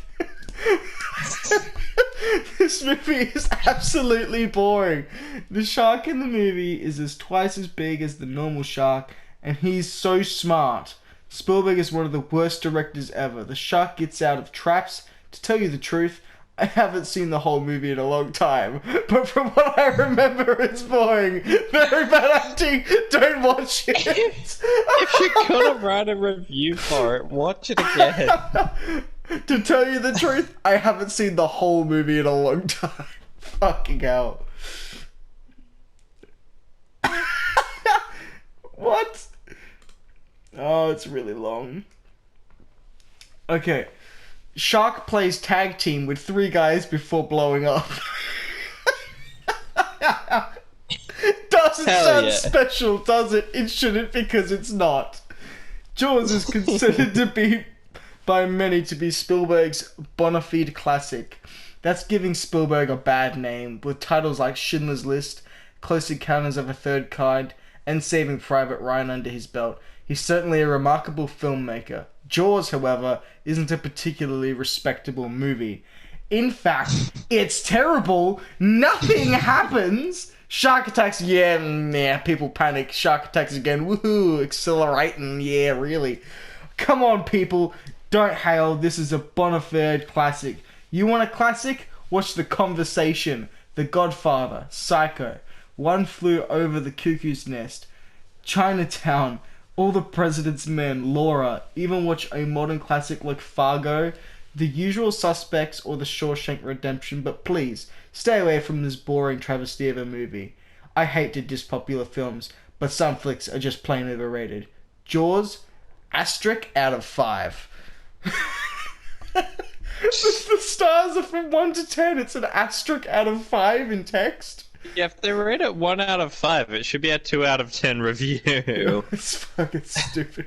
This movie is absolutely boring. The shark in the movie is twice as big as the normal shark, and he's so smart. Spielberg is one of the worst directors ever. The shark gets out of traps. To tell you the truth, I haven't seen the whole movie in a long time, but from what I remember, it's boring. Very bad acting. Don't watch it. If you're gonna write a review for it, watch it again. To tell you the truth, I haven't seen the whole movie in a long time. Fucking hell. What? Oh, it's really long. Okay. Shark plays tag team with 3 guys before blowing up. Doesn't Hell sound yeah. special, does it? It shouldn't, because it's not. Jaws is considered to be, by many, to be Spielberg's bona fide classic. That's giving Spielberg a bad name, with titles like Schindler's List, Close Encounters of a Third Kind, and Saving Private Ryan under his belt. He's certainly a remarkable filmmaker. Jaws, however, isn't a particularly respectable movie. In fact, it's terrible. Nothing happens. Shark attacks, yeah, people panic. Shark attacks again, woohoo, accelerating, yeah, really. Come on, people, don't hail. This is a bona fide classic. You want a classic? Watch The Conversation, The Godfather, Psycho, One Flew Over the Cuckoo's Nest, Chinatown, All the President's Men, Laura. Even watch a modern classic like Fargo, The Usual Suspects, or The Shawshank Redemption, but please, stay away from this boring travesty of a movie. I hate to diss popular films, but some flicks are just plain overrated. Jaws, asterisk out of 5. The stars are from 1 to 10. It's an asterisk out of 5 in text. Yeah, if they rate it 1 out of 5, it should be a 2 out of 10 review. It's fucking stupid.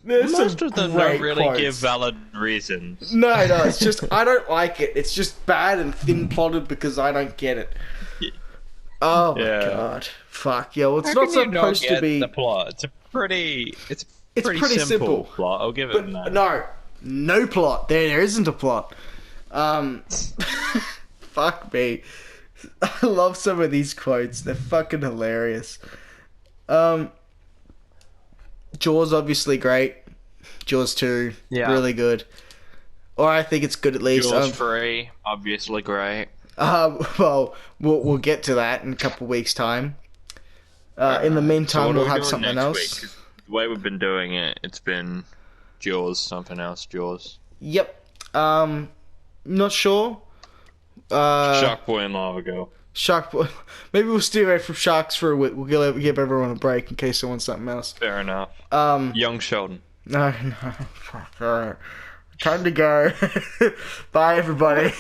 There's Most of them great don't really quotes. give valid reasons. No, it's just I don't like it. It's just bad and thin plotted because I don't get it. Oh my god, fuck yeah! Well, it's not supposed to be the plot. It's pretty pretty simple plot. I'll give it that. No plot. There isn't a plot. Fuck me. I love some of these quotes. They're fucking hilarious. Jaws obviously great. Jaws 2 really good. Or I think it's good at least. Jaws 3 obviously great. Well, we'll get to that in a couple of weeks' time. In the meantime, we'll have something else. Week? The way we've been doing it, it's been Jaws, something else, Jaws. Yep. Not sure. Shark Boy and Lava Girl. Shark Boy. Maybe we'll stay away from sharks for a week. We'll give everyone a break in case they want something else. Fair enough. Young Sheldon. No. Fuck. Alright. Time to go. Bye, everybody.